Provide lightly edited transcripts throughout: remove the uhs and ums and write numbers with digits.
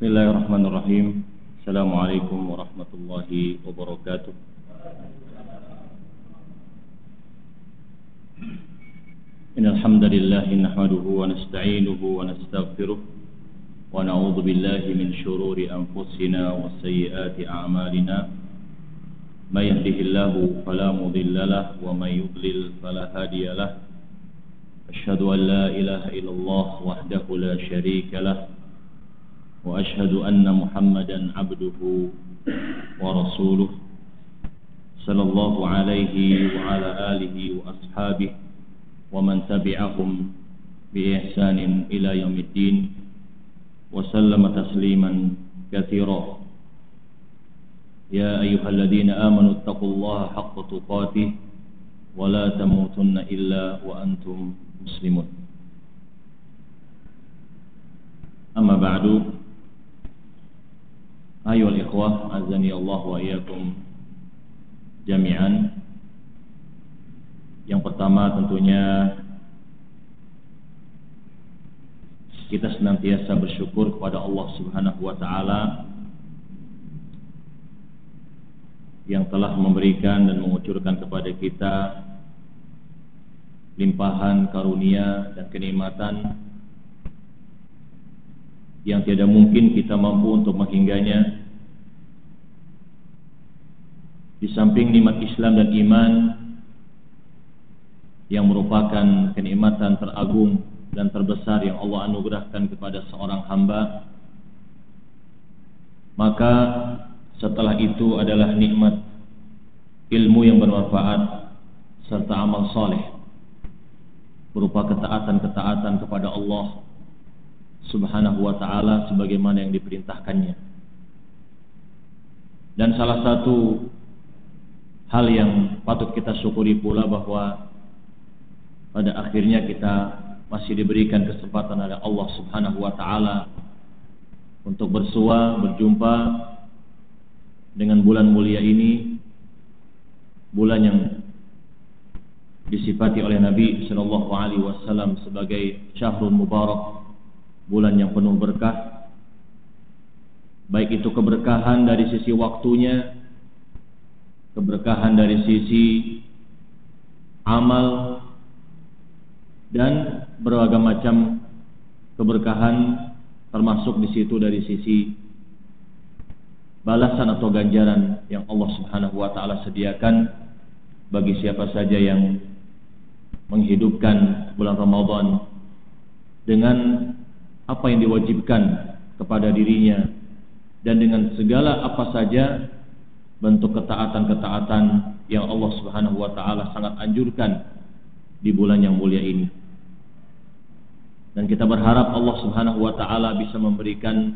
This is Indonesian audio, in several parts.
Bismillahirrahmanirrahim. Assalamualaikum warahmatullahi wabarakatuh. Innal hamdalillah nahmaduhu wa nasta'inuhu wa nastaghfiruh wa na'udzu billahi min shururi anfusina wa sayyiati a'malina. May yahdihillahu fala mudilla lahu wa may yudlil fala hadiya lahu. Asyhadu an la ilaha illallah wahdahu la syarika lahu wa asyhadu anna Muhammadan abduhu wa rasuluh sallallahu alaihi wa ala alihi wa ashabihi wa man tabi'ahum bi ihsanin ila yaumiddin wa sallama tasliman katsira. Ya ayyuhalladzina amanu taqullaha haqqa tuqatih wa la tamutunna illa wa antum muslimun. Amma ba'du. Ayyuhal ikhwah, azani Allah wa iyyakum jami'an. Yang pertama tentunya kita senantiasa bersyukur kepada Allah Subhanahu wa taala yang telah memberikan dan mengucurkan kepada kita limpahan karunia dan kenikmatan yang tidak mungkin kita mampu untuk menghingganya. Di samping nikmat Islam dan iman yang merupakan kenikmatan teragung dan terbesar yang Allah anugerahkan kepada seorang hamba, maka setelah itu adalah nikmat ilmu yang bermanfaat serta amal saleh berupa ketaatan-ketaatan kepada Allah Subhanahu wa ta'ala sebagaimana yang diperintahkannya. Dan salah satu hal yang patut kita syukuri pula bahwa pada akhirnya kita masih diberikan kesempatan oleh Allah Subhanahu wa ta'ala untuk bersua, berjumpa dengan bulan mulia ini, bulan yang disifati oleh Nabi sallallahu alaihi wasallam sebagai syahrul mubarak, bulan yang penuh berkah, baik itu keberkahan dari sisi waktunya, keberkahan dari sisi amal, dan berbagai macam keberkahan termasuk di situ dari sisi balasan atau ganjaran yang Allah Subhanahu wa taala sediakan bagi siapa saja yang menghidupkan bulan Ramadan dengan apa yang diwajibkan kepada dirinya dan dengan segala apa saja bentuk ketaatan-ketaatan yang Allah Subhanahu wa taala sangat anjurkan di bulan yang mulia ini. Dan kita berharap Allah Subhanahu wa taala bisa memberikan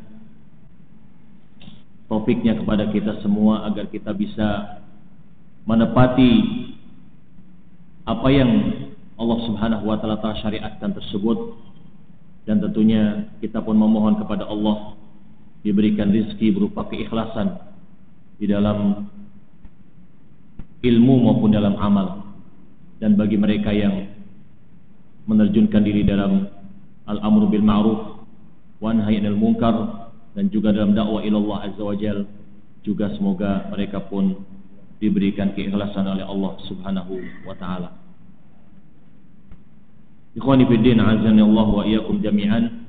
taufiknya kepada kita semua agar kita bisa menepati apa yang Allah Subhanahu wa taala telah syariatkan tersebut. Dan tentunya kita pun memohon kepada Allah diberikan rezeki berupa keikhlasan di dalam ilmu maupun dalam amal. Dan bagi mereka yang menerjunkan diri dalam al-amru bil ma'ruf wa nahyi 'anil munkar dan juga dalam dakwah ila Allah azza wa jalla, juga semoga mereka pun diberikan keikhlasan oleh Allah Subhanahu wa taala. Ikhwani fiddin, azani Allah wa iyyakum jami'an.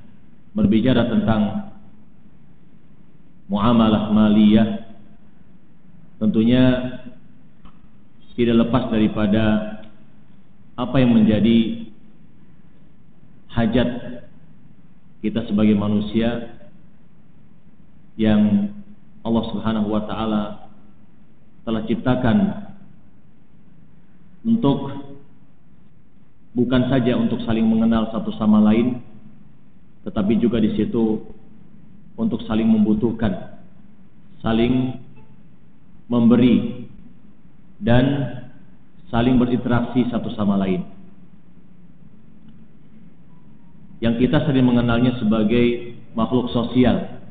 Berbicara tentang muamalah maliyah, tentunya tidak lepas daripada apa yang menjadi hajat kita sebagai manusia yang Allah Subhanahu wa taala telah ciptakan untuk bukan saja untuk saling mengenal satu sama lain, tetapi juga di situ untuk saling membutuhkan, saling memberi dan saling berinteraksi satu sama lain. Yang kita sering mengenalnya sebagai makhluk sosial.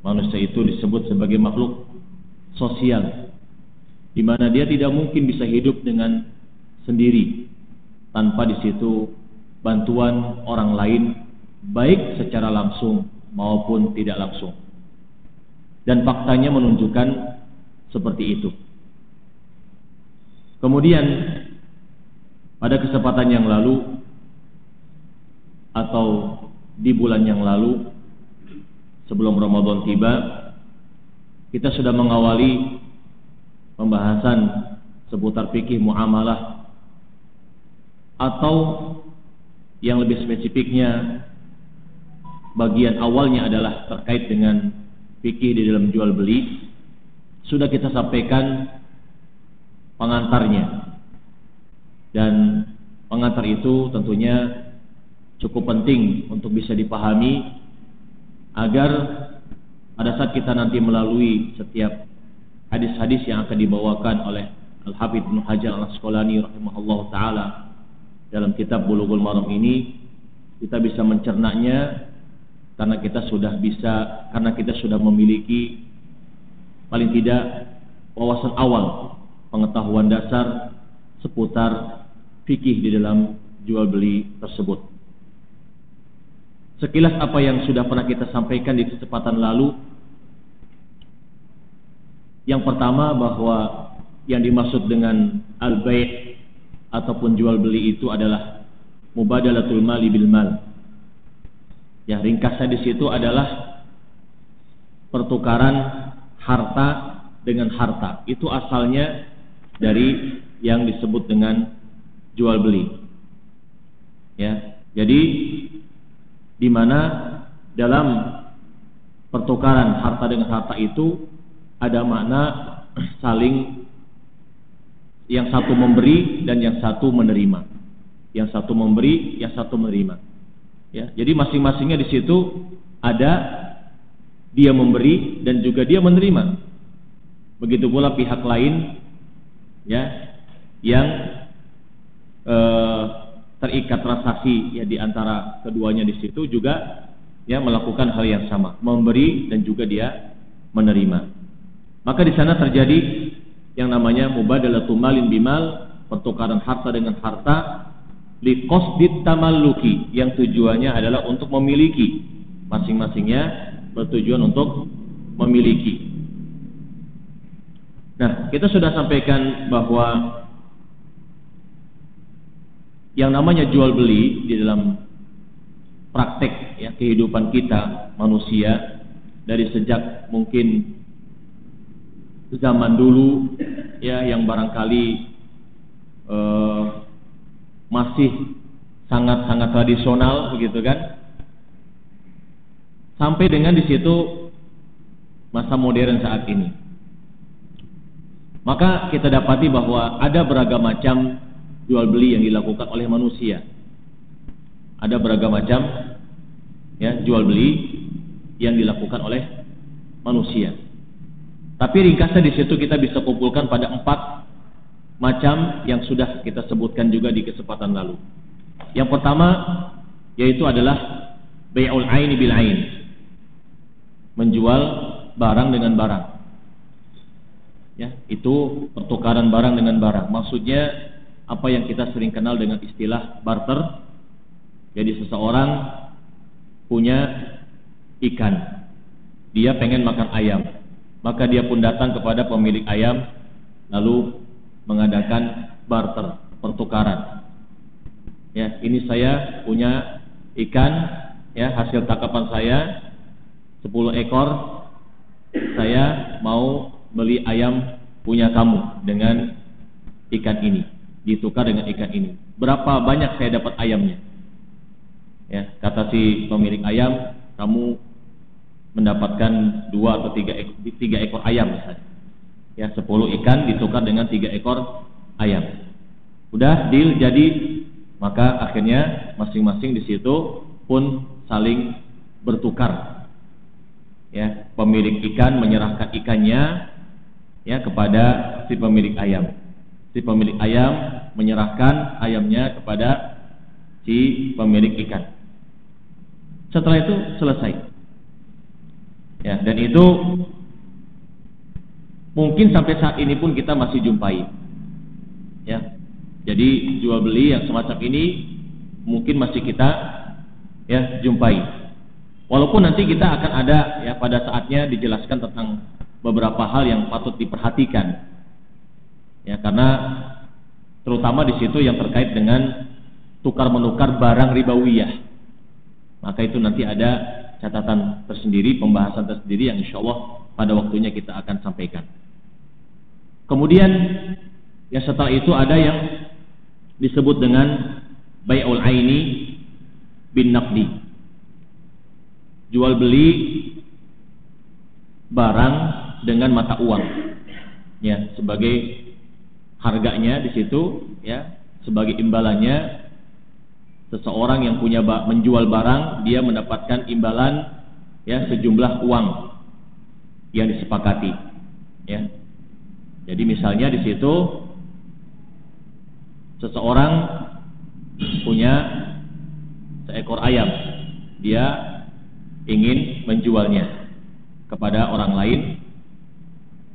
Manusia itu disebut sebagai makhluk sosial, di mana dia tidak mungkin bisa hidup dengan sendiri tanpa di situ bantuan orang lain, baik secara langsung maupun tidak langsung. Dan faktanya menunjukkan seperti itu. Kemudian pada kesempatan yang lalu atau di bulan yang lalu sebelum Ramadan tiba, kita sudah mengawali pembahasan seputar fikih muamalah, atau yang lebih spesifiknya bagian awalnya adalah terkait dengan fikih di dalam jual beli. Sudah kita sampaikan pengantarnya, dan pengantar itu tentunya cukup penting untuk bisa dipahami agar pada saat kita nanti melalui setiap hadis-hadis yang akan dibawakan oleh Al-Hafidz Ibnu Hajar Al-Asqalani rahimahullah ta'ala dalam kitab Bulughul Maram ini, kita bisa mencernanya karena kita sudah memiliki paling tidak wawasan awal, pengetahuan dasar seputar fikih di dalam jual beli tersebut. Sekilas apa yang sudah pernah kita sampaikan di kesempatan lalu. Yang pertama, bahwa yang dimaksud dengan al-bai' ataupun jual beli itu adalah mubadalatul mali bil mal. Ya, ringkasnya di situ adalah pertukaran harta dengan harta. Itu asalnya dari yang disebut dengan jual beli. Ya, jadi di mana dalam pertukaran harta dengan harta itu ada makna saling, yang satu memberi dan yang satu menerima. Yang satu memberi, yang satu menerima. Ya, jadi masing-masingnya di situ ada dia memberi dan juga dia menerima. Begitu pula pihak lain, ya, yang terikat transaksi ya di antara keduanya di situ juga ya melakukan hal yang sama, memberi dan juga dia menerima. Maka di sana terjadi yang namanya mubadalatul malin bimal, pertukaran harta dengan harta, liqasdit tamalluki, yang tujuannya adalah untuk memiliki, masing-masingnya bertujuan untuk memiliki. Nah, kita sudah sampaikan bahwa yang namanya jual beli di dalam praktek ya kehidupan kita manusia, dari sejak mungkin zaman dulu ya, yang barangkali masih sangat-sangat tradisional begitu kan, sampai dengan di situ masa modern saat ini. Maka kita dapati bahwa ada beragam macam jual beli yang dilakukan oleh manusia. Ada beragam macam ya jual beli yang dilakukan oleh manusia. Tapi ringkasnya di situ kita bisa kumpulkan pada 4 macam yang sudah kita sebutkan juga di kesempatan lalu. Yang pertama yaitu adalah bai'ul aini bil ain, menjual barang dengan barang. Ya, itu pertukaran barang dengan barang. Maksudnya apa yang kita sering kenal dengan istilah barter. Jadi seseorang punya ikan, dia pengen makan ayam, maka dia pun datang kepada pemilik ayam lalu mengadakan barter, pertukaran. Ya, ini saya punya ikan, ya, hasil tangkapan saya 10 ekor, saya mau beli ayam punya kamu dengan ikan ini, ditukar dengan ikan ini. Berapa banyak saya dapat ayamnya? Ya, kata si pemilik ayam, kamu mendapatkan 2 atau 3 ekor ayam misalnya. Ya, 10 ikan ditukar dengan 3 ekor ayam. Udah deal jadi, maka akhirnya masing-masing di situ pun saling bertukar. Ya, pemilik ikan menyerahkan ikannya ya kepada si pemilik ayam. Si pemilik ayam menyerahkan ayamnya kepada si pemilik ikan. Setelah itu selesai. Ya, dan itu mungkin sampai saat ini pun kita masih jumpai. Ya. Jadi jual beli yang semacam ini mungkin masih kita ya jumpai. Walaupun nanti kita akan ada ya pada saatnya dijelaskan tentang beberapa hal yang patut diperhatikan. Ya, karena terutama di situ yang terkait dengan tukar menukar barang ribawiyah. Maka itu nanti ada catatan tersendiri, pembahasan tersendiri yang insya Allah pada waktunya kita akan sampaikan. Kemudian ya setelah itu ada yang disebut dengan bai'ul aini bin naqdi. Jual beli barang dengan mata uang. Ya, sebagai harganya di situ ya, sebagai imbalannya seseorang yang punya menjual barang, dia mendapatkan imbalan ya sejumlah uang yang disepakati. Ya. Jadi misalnya di situ seseorang punya seekor ayam, dia ingin menjualnya kepada orang lain,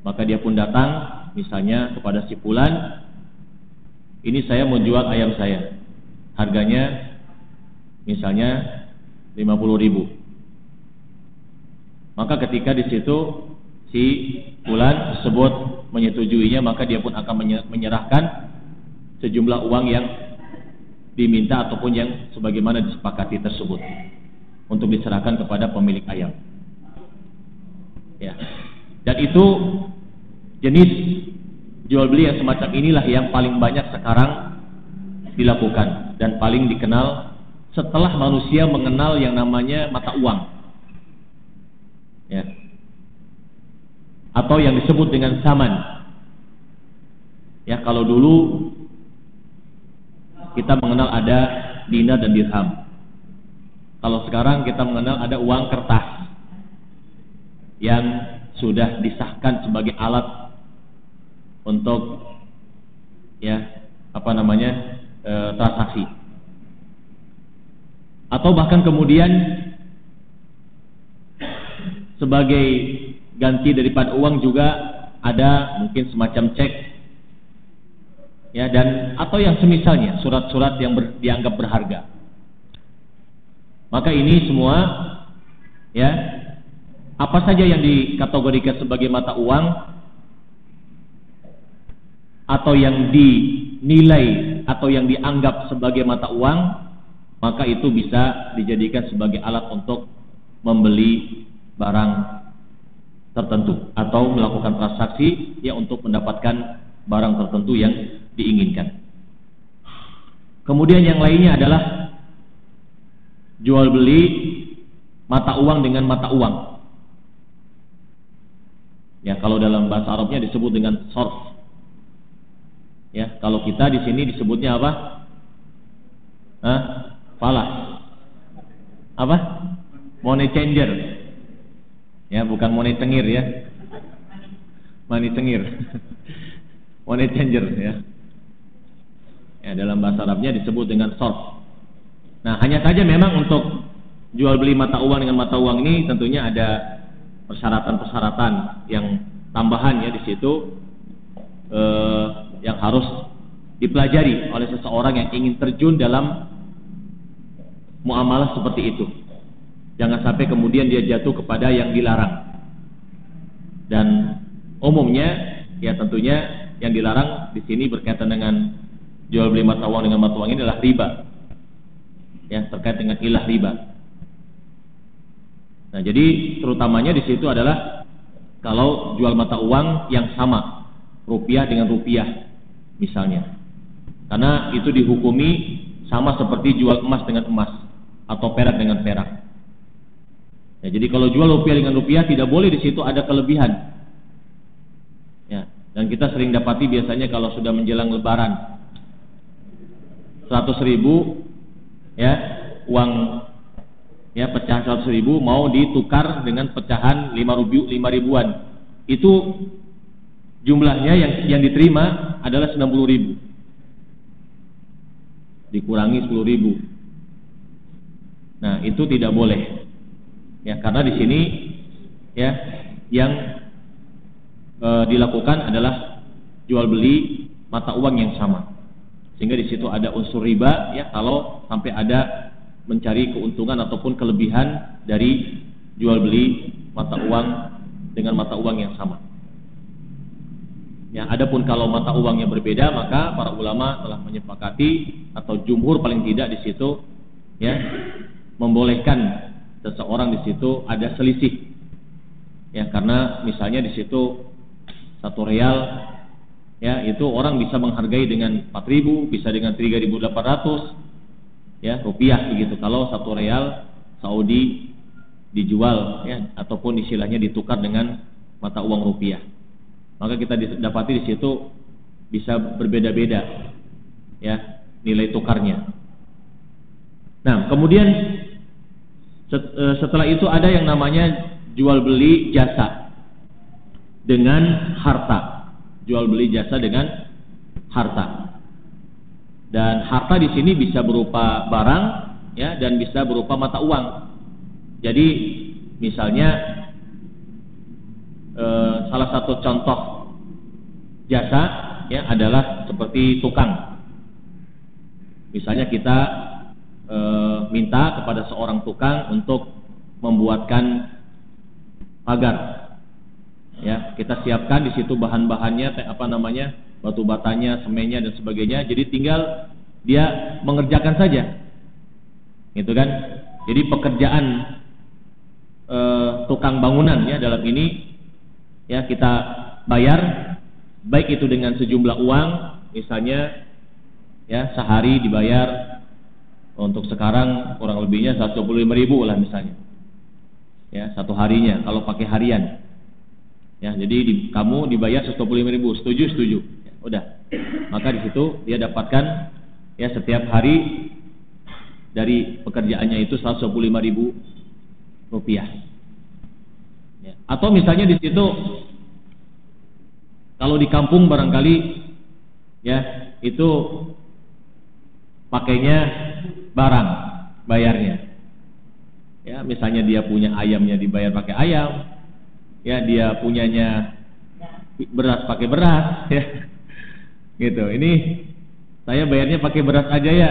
maka dia pun datang misalnya kepada si fulan, ini saya mau jual ayam saya, harganya misalnya 50.000. Maka ketika di situ si fulan tersebut menyetujuinya, maka dia pun akan menyerahkan sejumlah uang yang diminta ataupun yang sebagaimana disepakati tersebut untuk diserahkan kepada pemilik ayam. Ya. Dan itu jenis jual beli yang semacam inilah yang paling banyak sekarang dilakukan dan paling dikenal setelah manusia mengenal yang namanya mata uang. Ya. Atau yang disebut dengan saman. Ya, kalau dulu kita mengenal ada dinar dan dirham. Kalau sekarang kita mengenal ada uang kertas yang sudah disahkan sebagai alat untuk ya transaksi. Atau bahkan kemudian sebagai ganti daripada uang juga ada mungkin semacam cek ya, dan atau yang semisalnya surat-surat yang dianggap berharga. Maka ini semua ya, apa saja yang dikategorikan sebagai mata uang atau yang dinilai atau yang dianggap sebagai mata uang, maka itu bisa dijadikan sebagai alat untuk membeli barang tertentu atau melakukan transaksi ya untuk mendapatkan barang tertentu yang diinginkan. Kemudian yang lainnya adalah jual beli mata uang dengan mata uang. Ya, kalau dalam bahasa Arabnya disebut dengan sorf. Ya, kalau kita di sini disebutnya apa? Falas. Apa? Money changer. Ya, bukan money cengir ya. Money cengir. Money changer ya. Ya, dalam bahasa Arabnya disebut dengan sorf. Nah, hanya saja memang untuk jual beli mata uang dengan mata uang ini tentunya ada persyaratan-persyaratan yang tambahan ya di situ yang harus dipelajari oleh seseorang yang ingin terjun dalam muamalah seperti itu. Jangan sampai kemudian dia jatuh kepada yang dilarang. Dan umumnya ya tentunya yang dilarang di sini berkaitan dengan jual beli mata uang dengan mata uang ini adalah riba. Ya, terkait dengan ilah riba. Nah, jadi terutamanya di situ adalah kalau jual mata uang yang sama, rupiah dengan rupiah misalnya. Karena itu dihukumi sama seperti jual emas dengan emas atau perak dengan perak. Ya, jadi kalau jual rupiah dengan rupiah tidak boleh di situ ada kelebihan. Ya, dan kita sering dapati biasanya kalau sudah menjelang lebaran 100.000 ya, uang ya pecahan 100.000 mau ditukar dengan pecahan 5.000-an. Itu jumlahnya yang diterima adalah 90.000. Dikurangi 10.000. Nah, itu tidak boleh. Ya, karena di sini ya yang dilakukan adalah jual beli mata uang yang sama. Sehingga di situ ada unsur riba ya kalau sampai ada mencari keuntungan ataupun kelebihan dari jual beli mata uang dengan mata uang yang sama. Ya, adapun kalau mata uangnya berbeda, maka para ulama telah menyepakati atau jumhur paling tidak di situ ya membolehkan seseorang di situ ada selisih. Ya, karena misalnya di situ 1 real ya itu orang bisa menghargai dengan 4.000, bisa dengan 3.800 ya rupiah begitu. Kalau 1 real Saudi dijual ya ataupun istilahnya ditukar dengan mata uang rupiah, maka kita dapati di situ bisa berbeda-beda ya nilai tukarnya. Nah, kemudian setelah itu ada yang namanya jual beli jasa dengan harta. Jual beli jasa dengan harta. Dan harta di sini bisa berupa barang ya dan bisa berupa mata uang. Jadi misalnya salah satu contoh jasa ya adalah seperti tukang. Misalnya kita minta kepada seorang tukang untuk membuatkan pagar. Ya, kita siapkan di situ bahan-bahannya, batu batanya, semennya dan sebagainya. Jadi tinggal dia mengerjakan saja, gitu kan? Jadi pekerjaan tukang bangunan ya dalam ini ya kita bayar, baik itu dengan sejumlah uang, misalnya ya sehari dibayar untuk sekarang kurang lebihnya 125.000 lah misalnya. Ya, 1 harinya kalau pakai harian. Ya, jadi kamu dibayar 125.000, setuju? Ya, udah. Maka di situ dia dapatkan ya setiap hari dari pekerjaannya itu 125.000 rupiah. Ya. Atau misalnya di situ kalau di kampung barangkali ya itu pakainya barang bayarnya. Ya, misalnya dia punya ayamnya dibayar pakai ayam. Ya, dia punyanya beras pakai beras ya. Gitu. Ini saya bayarnya pakai beras aja ya.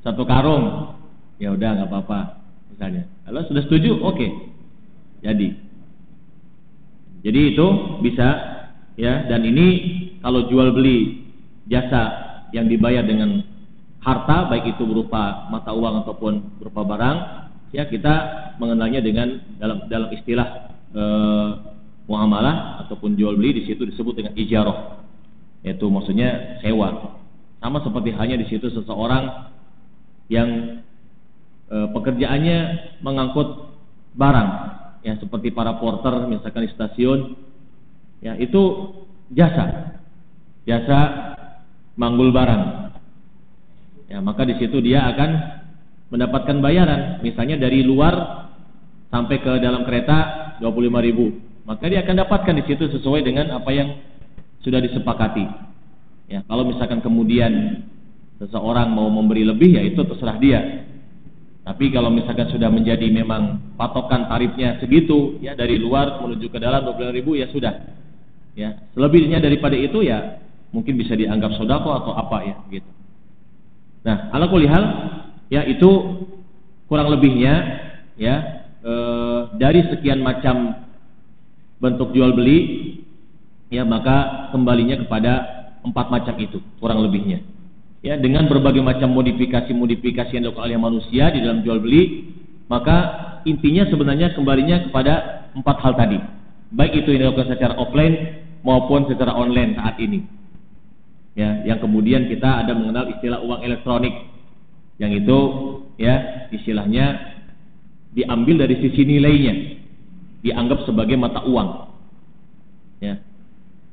1 karung. Ya udah enggak apa-apa misalnya. Kalau sudah setuju, oke. Jadi itu bisa ya, dan ini kalau jual beli jasa yang dibayar dengan harta baik itu berupa mata uang ataupun berupa barang, ya kita mengenalnya dengan dalam istilah muamalah ataupun jual beli di situ disebut dengan ijarah, yaitu maksudnya sewa. Sama seperti halnya di situ seseorang yang pekerjaannya mengangkut barang, ya seperti para porter misalkan di stasiun, ya itu jasa manggul barang. Ya, maka di situ dia akan mendapatkan bayaran, misalnya dari luar sampai ke dalam kereta 25.000, maka dia akan dapatkan di situ sesuai dengan apa yang sudah disepakati. Ya, kalau misalkan kemudian seseorang mau memberi lebih, ya itu terserah dia. Tapi kalau misalkan sudah menjadi memang patokan tarifnya segitu, ya dari luar menuju ke dalam 25.000, ya sudah. Ya, selebihnya daripada itu ya mungkin bisa dianggap sodako atau apa ya gitu. Nah, ala kulli hal ya itu kurang lebihnya ya dari sekian macam bentuk jual beli ya, maka kembalinya kepada 4 macam itu kurang lebihnya. Ya, dengan berbagai macam modifikasi yang dilakukan oleh manusia di dalam jual beli, maka intinya sebenarnya kembalinya kepada 4 hal tadi. Baik itu yang dilakukan secara offline maupun secara online saat ini. Ya, yang kemudian kita ada mengenal istilah uang elektronik, yang itu ya istilahnya diambil dari sisi nilainya, dianggap sebagai mata uang. Ya,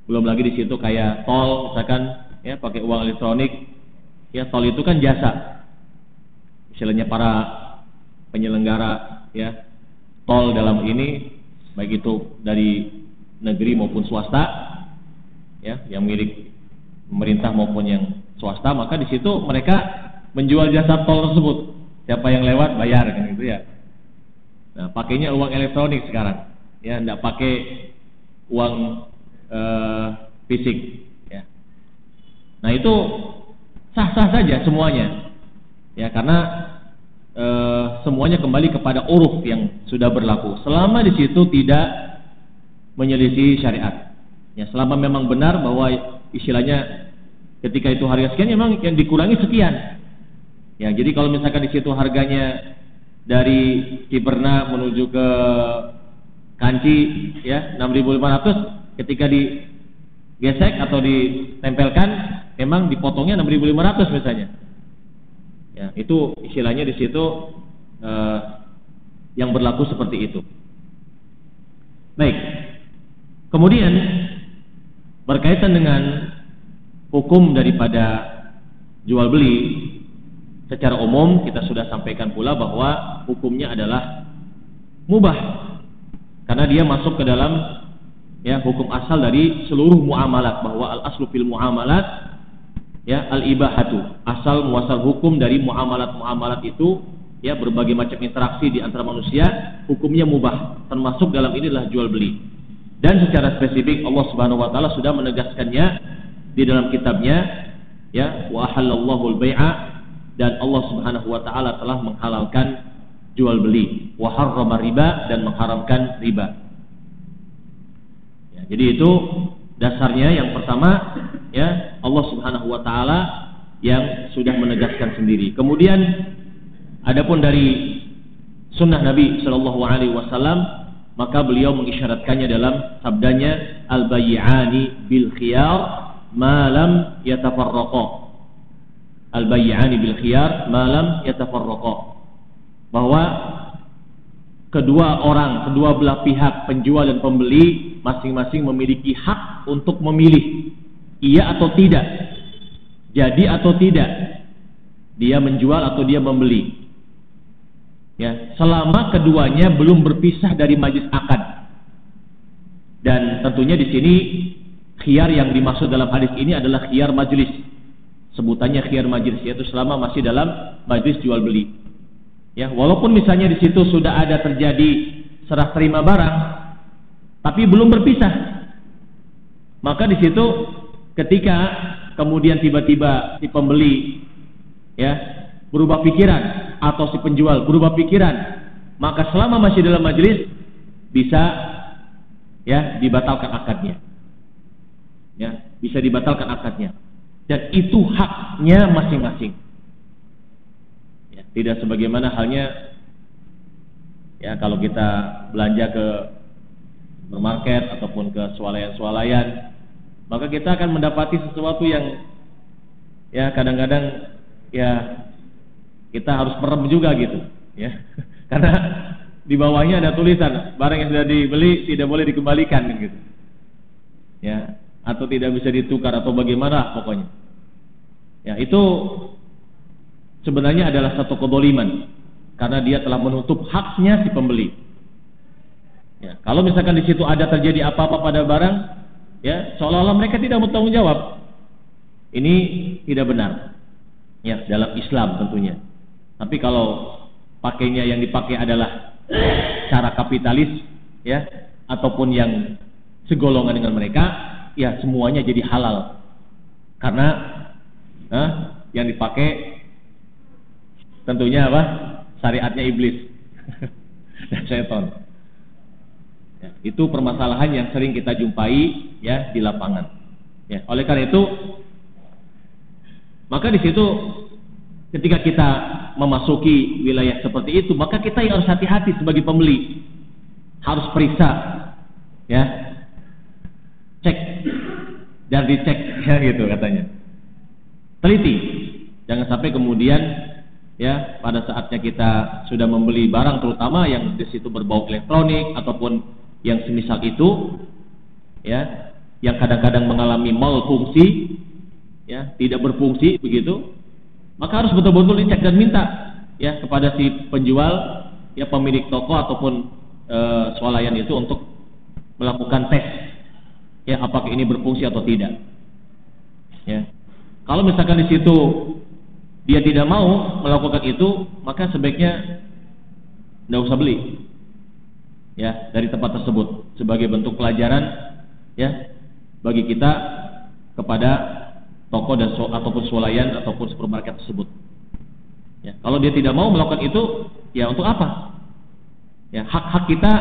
belum lagi di situ kayak tol, misalkan ya pakai uang elektronik, ya tol itu kan jasa, istilahnya para penyelenggara ya tol dalam ini, baik itu dari negeri maupun swasta, ya yang milik pemerintah maupun yang swasta, maka di situ mereka menjual jasa tol tersebut. Siapa yang lewat bayar kan gitu ya. Nah, pakainya uang elektronik sekarang, ya tidak pakai uang fisik. Ya. Nah itu sah-sah saja semuanya, ya karena semuanya kembali kepada uruf yang sudah berlaku. Selama di situ tidak menyelisih syariat. Ya, selama memang benar bahwa istilahnya ketika itu harga sekian, memang yang dikurangi sekian. Ya, jadi kalau misalkan di situ harganya dari Ciperna menuju ke Kanci ya 6.500, ketika digesek atau ditempelkan memang dipotongnya 6.500 misalnya. Ya, itu istilahnya di situ yang berlaku seperti itu. Baik. Kemudian berkaitan dengan hukum daripada jual beli secara umum, kita sudah sampaikan pula bahwa hukumnya adalah mubah karena dia masuk ke dalam ya hukum asal dari seluruh muamalat, bahwa al aslu fil muamalat ya al-ibahatu, asal muasal hukum dari muamalat-muamalat itu ya berbagai macam interaksi di antara manusia hukumnya mubah, termasuk dalam inilah jual beli. Dan secara spesifik Allah Subhanahu wa taala sudah menegaskannya di dalam kitabnya ya wa ahallallahu al-bai'a, dan Allah Subhanahu wa taala telah menghalalkan jual beli, wa harrama riba, dan mengharamkan riba. Ya, jadi itu dasarnya yang pertama ya Allah Subhanahu wa taala yang sudah menegaskan sendiri. Kemudian adapun dari sunnah Nabi sallallahu alaihi wasallam, maka beliau mengisyaratkannya dalam sabdanya al-bay'ani bil khiyar ma lam yatafarraqa. Al-bay'ani bil khiyar ma lam yatafarraqa, bahwa kedua belah pihak, penjual dan pembeli, masing-masing memiliki hak untuk memilih iya atau tidak, jadi atau tidak, dia menjual atau dia membeli. Ya, selama keduanya belum berpisah dari majlis akad. Dan tentunya di sini khiyar yang dimaksud dalam hadis ini adalah khiyar majlis. Sebutannya khiyar majlis, yaitu selama masih dalam majlis jual beli. Ya, walaupun misalnya di situ sudah ada terjadi serah terima barang, tapi belum berpisah, maka di situ ketika kemudian tiba-tiba si pembeli ya berubah pikiran atau si penjual berubah pikiran, maka selama masih dalam majelis bisa ya dibatalkan akadnya. Ya, bisa dibatalkan akadnya. Dan itu haknya masing-masing. Ya, tidak sebagaimana halnya ya kalau kita belanja ke supermarket ataupun ke swalayan-swalayan, maka kita akan mendapati sesuatu yang ya kadang-kadang ya kita harus merem juga gitu ya. Karena di bawahnya ada tulisan barang yang sudah dibeli tidak boleh dikembalikan gitu. Ya, atau tidak bisa ditukar atau bagaimana pokoknya. Ya, itu sebenarnya adalah satu kezaliman karena dia telah menutup haknya si pembeli. Ya, kalau misalkan di situ ada terjadi apa-apa pada barang, ya seolah-olah mereka tidak bertanggung jawab. Ini tidak benar. Ya, dalam Islam tentunya. Tapi kalau pakainya yang dipakai adalah cara kapitalis ya ataupun yang segolongan dengan mereka, ya semuanya jadi halal. Karena yang dipakai tentunya apa? Syariatnya iblis dan setan. Ya, itu permasalahan yang sering kita jumpai ya di lapangan. Ya, oleh karena itu maka di situ ketika kita memasuki wilayah seperti itu, maka kita yang harus hati-hati sebagai pembeli, harus periksa, ya, cek dan dicek, ya gitu katanya. Teliti, jangan sampai kemudian, ya, pada saatnya kita sudah membeli barang, terutama yang di situ berbau elektronik ataupun yang semisal itu, ya, yang kadang-kadang mengalami malfungsi, ya, tidak berfungsi begitu. Maka harus betul-betul dicek dan minta ya kepada si penjual ya pemilik toko ataupun swalayan itu untuk melakukan tes ya apakah ini berfungsi atau tidak. Ya. Kalau misalkan di situ dia tidak mau melakukan itu, maka sebaiknya tidak usah beli ya dari tempat tersebut sebagai bentuk pelajaran ya bagi kita kepada toko dan ataupun swalayan ataupun supermarket tersebut. Ya, kalau dia tidak mau melakukan itu, ya untuk apa? Ya, hak-hak kita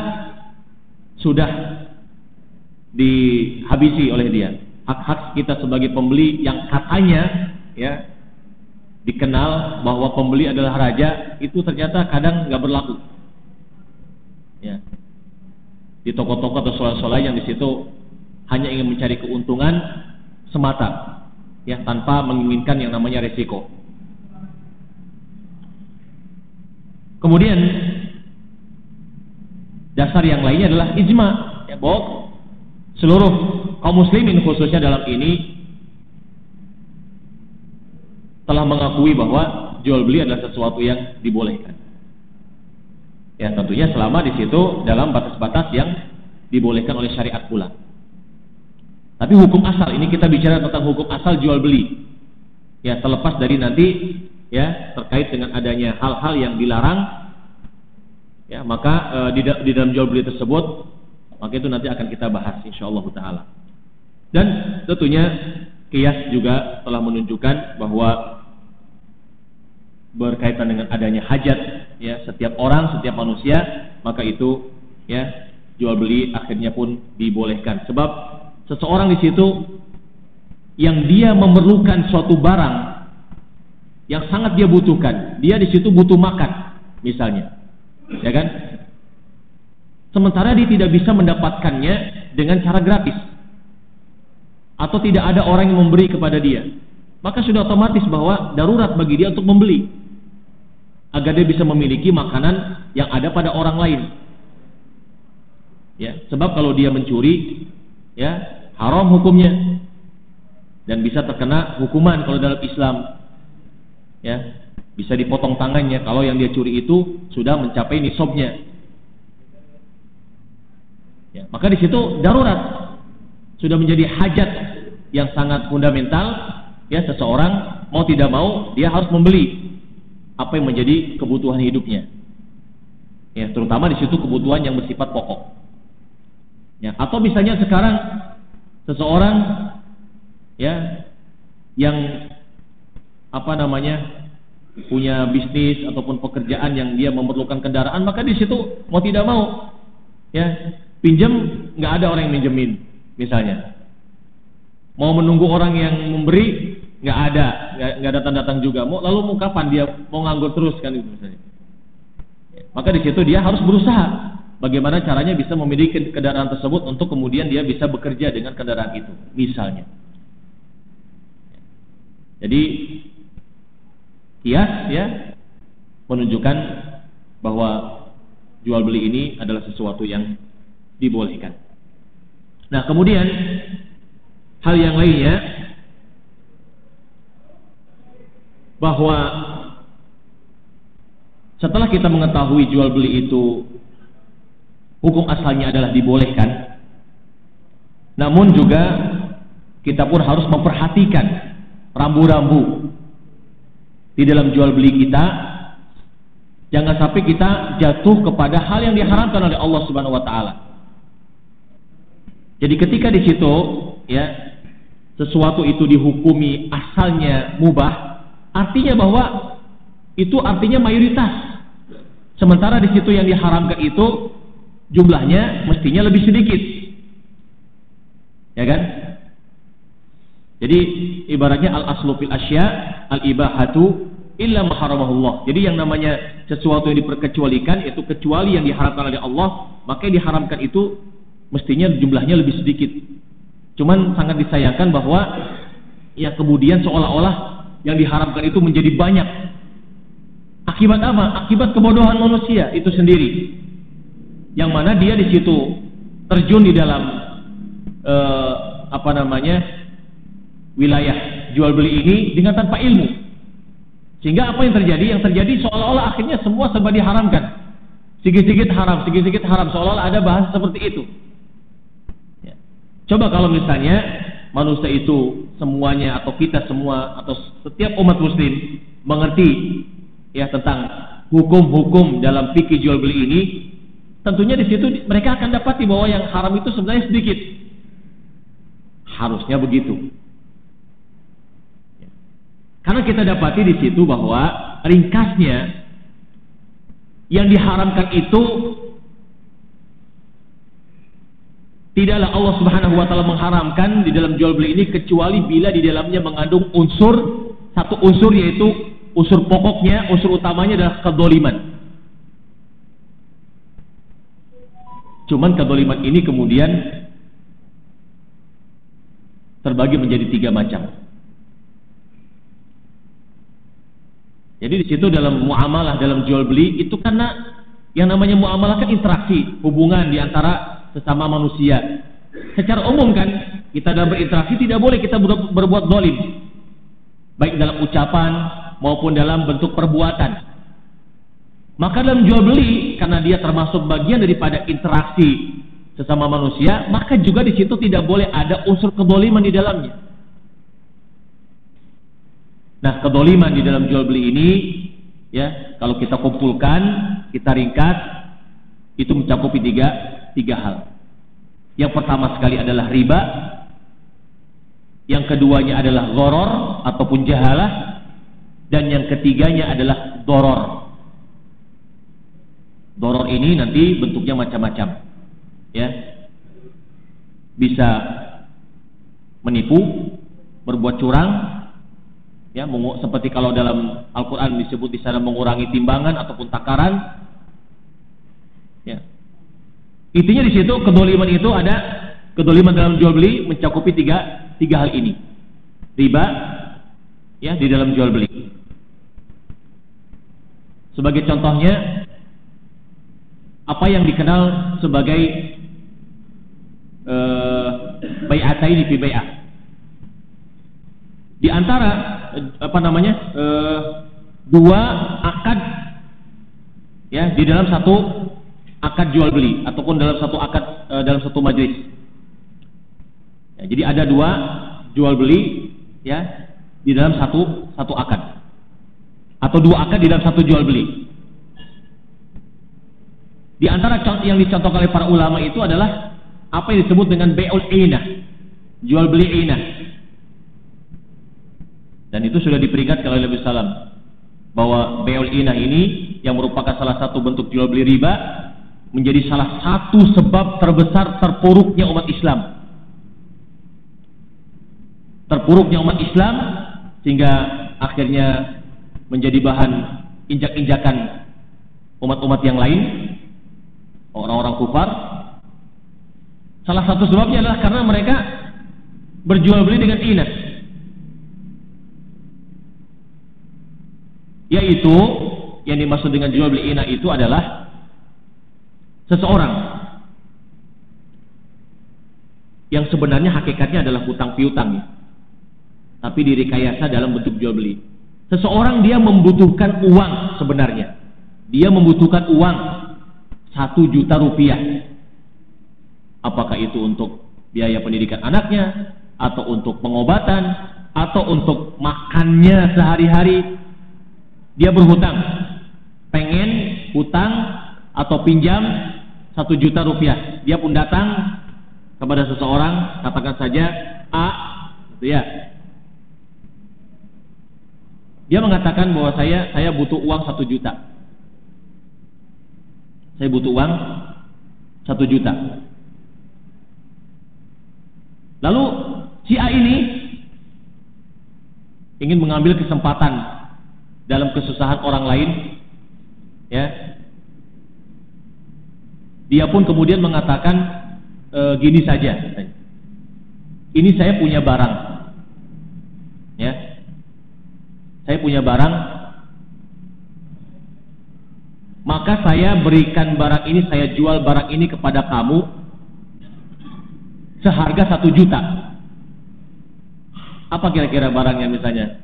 sudah dihabisi oleh dia. Hak-hak kita sebagai pembeli yang katanya ya dikenal bahwa pembeli adalah raja, itu ternyata kadang nggak berlaku. Ya. Di toko-toko atau soal-soal yang di situ hanya ingin mencari keuntungan semata, ya, tanpa menginginkan yang namanya resiko. Kemudian dasar yang lainnya adalah ijma, ya, bahwa seluruh kaum muslimin khususnya dalam ini telah mengakui bahwa jual beli adalah sesuatu yang dibolehkan. Ya, tentunya selama di situ dalam batas-batas yang dibolehkan oleh syariat pula. Tapi hukum asal ini kita bicara tentang hukum asal jual beli. Ya, terlepas dari nanti ya terkait dengan adanya hal-hal yang dilarang, ya, maka di dalam jual beli tersebut, maka itu nanti akan kita bahas insyaallah taala. Dan tentunya qiyas juga telah menunjukkan bahwa berkaitan dengan adanya hajat ya setiap orang, setiap manusia, maka itu ya jual beli akhirnya pun dibolehkan. Sebab seseorang di situ yang dia memerlukan suatu barang yang sangat dia butuhkan, dia di situ butuh makan misalnya, ya kan? Sementara dia tidak bisa mendapatkannya dengan cara gratis, atau tidak ada orang yang memberi kepada dia, maka sudah otomatis bahwa darurat bagi dia untuk membeli agar dia bisa memiliki makanan yang ada pada orang lain. Ya, sebab kalau dia mencuri, ya haram hukumnya dan bisa terkena hukuman kalau dalam Islam. Ya, bisa dipotong tangannya kalau yang dia curi itu sudah mencapai nisabnya. Ya, maka di situ darurat sudah menjadi hajat yang sangat fundamental. Ya, seseorang mau tidak mau dia harus membeli apa yang menjadi kebutuhan hidupnya. Ya, terutama di situ kebutuhan yang bersifat pokok. Ya, atau misalnya sekarang seseorang ya yang punya bisnis ataupun pekerjaan yang dia memerlukan kendaraan, maka di situ mau tidak mau ya pinjam, nggak ada orang yang minjemin misalnya. Mau menunggu orang yang memberi, nggak ada, nggak datang-datang juga. Lalu mau kapan dia mau nganggur terus kan itu misalnya. Maka di situ dia harus berusaha bagaimana caranya bisa memiliki kendaraan tersebut untuk kemudian dia bisa bekerja dengan kendaraan itu misalnya. Jadi qiyas ya menunjukkan bahwa jual beli ini adalah sesuatu yang dibolehkan. Nah, kemudian hal yang lainnya bahwa setelah kita mengetahui jual beli itu hukum asalnya adalah dibolehkan, namun juga kita pun harus memperhatikan rambu-rambu di dalam jual beli kita. Jangan sampai kita jatuh kepada hal yang diharamkan oleh Allah Subhanahu wa taala. Jadi ketika di situ ya sesuatu itu dihukumi asalnya mubah, artinya bahwa itu artinya mayoritas. Sementara di situ yang diharamkan itu jumlahnya mestinya lebih sedikit. Ya kan? Jadi ibaratnya al-aslu fil asya al-ibahatu illa ma haramahullah. Jadi yang namanya sesuatu yang diperkecualikan itu kecuali yang diharamkan oleh Allah, maka yang diharamkan itu mestinya jumlahnya lebih sedikit. Cuman sangat disayangkan bahwa ya kemudian seolah-olah yang diharamkan itu menjadi banyak. Akibat apa? Akibat kebodohan manusia itu sendiri. Yang mana dia di situ terjun di dalam wilayah jual beli ini dengan tanpa ilmu. Sehingga apa yang terjadi? Yang terjadi seolah-olah akhirnya semua serba diharamkan. Sedikit-sedikit haram, sedikit-sedikit haram, seolah-olah ada bahasa seperti itu. Ya. Coba kalau misalnya manusia itu semuanya atau kita semua atau setiap umat muslim mengerti ya tentang hukum-hukum dalam fikih jual beli ini, tentunya di situ mereka akan dapati bahwa yang haram itu sebenarnya sedikit. Harusnya begitu. Karena kita dapati di situ bahwa ringkasnya, yang diharamkan itu tidaklah Allah Subhanahu wa taala mengharamkan di dalam jual beli ini kecuali bila di dalamnya mengandung satu unsur, yaitu unsur pokoknya, unsur utamanya adalah kedzaliman. Cuman kedzaliman ini kemudian terbagi menjadi 3 macam. Jadi di situ dalam muamalah, dalam jual beli itu, karena yang namanya muamalah kan interaksi, hubungan di antara sesama manusia. Secara umum kan kita dalam berinteraksi tidak boleh kita berbuat zalim, baik dalam ucapan maupun dalam bentuk perbuatan. Maka dalam jual beli, karena dia termasuk bagian daripada interaksi sesama manusia, maka juga di situ tidak boleh ada unsur kedzaliman di dalamnya. Nah, kedzaliman di dalam jual beli ini, ya, kalau kita kumpulkan, kita ringkas, itu mencakupi tiga hal. Yang pertama sekali adalah riba, yang keduanya adalah gharar ataupun jahalah, dan yang ketiganya adalah doror. Doror ini nanti bentuknya macam-macam, ya, bisa menipu, berbuat curang, ya, seperti kalau dalam Al-Quran disebut di sana mengurangi timbangan ataupun takaran, ya. Intinya di situ kedzaliman itu ada, kedzaliman dalam jual beli mencakupi tiga hal ini. Riba, ya, di dalam jual beli. Sebagai contohnya, apa yang dikenal sebagai bai'ataini fi bai'ah. Di antara dua akad, ya, di dalam satu akad jual beli ataupun dalam satu akad, dalam satu majelis, ya, jadi ada dua jual beli, ya, di dalam satu akad, atau dua akad di dalam satu jual beli. Di antara yang dicontohkan oleh para ulama itu adalah apa yang disebut dengan bai'ul inah, jual beli inah. Dan itu sudah diperingatkan oleh Nabi SAW bahwa bai'ul inah ini yang merupakan salah satu bentuk jual beli riba menjadi salah satu sebab terbesar terpuruknya umat Islam. Terpuruknya umat Islam sehingga akhirnya menjadi bahan injak-injakan umat-umat yang lain, orang-orang kufar. Salah satu sebabnya adalah karena mereka berjual beli dengan inah, yaitu yang dimaksud dengan jual beli inah itu adalah seseorang yang sebenarnya hakikatnya adalah hutang piutang, tapi direkayasa dalam bentuk jual beli. Seseorang dia membutuhkan uang, sebenarnya dia membutuhkan uang 1 juta rupiah. Apakah itu untuk biaya pendidikan anaknya, atau untuk pengobatan, atau untuk makannya sehari-hari. Dia berhutang, pengen hutang atau pinjam 1 juta rupiah. Dia pun datang kepada seseorang, katakan saja A, gitu ya. Dia mengatakan bahwa saya butuh uang 1 juta. Saya butuh uang 1 juta. Lalu si A ini ingin mengambil kesempatan dalam kesusahan orang lain, ya. Dia pun kemudian mengatakan, gini saja, ini saya punya barang, ya, saya punya barang, maka saya berikan barang ini, saya jual barang ini kepada kamu seharga 1 juta. Apa kira-kira barangnya misalnya?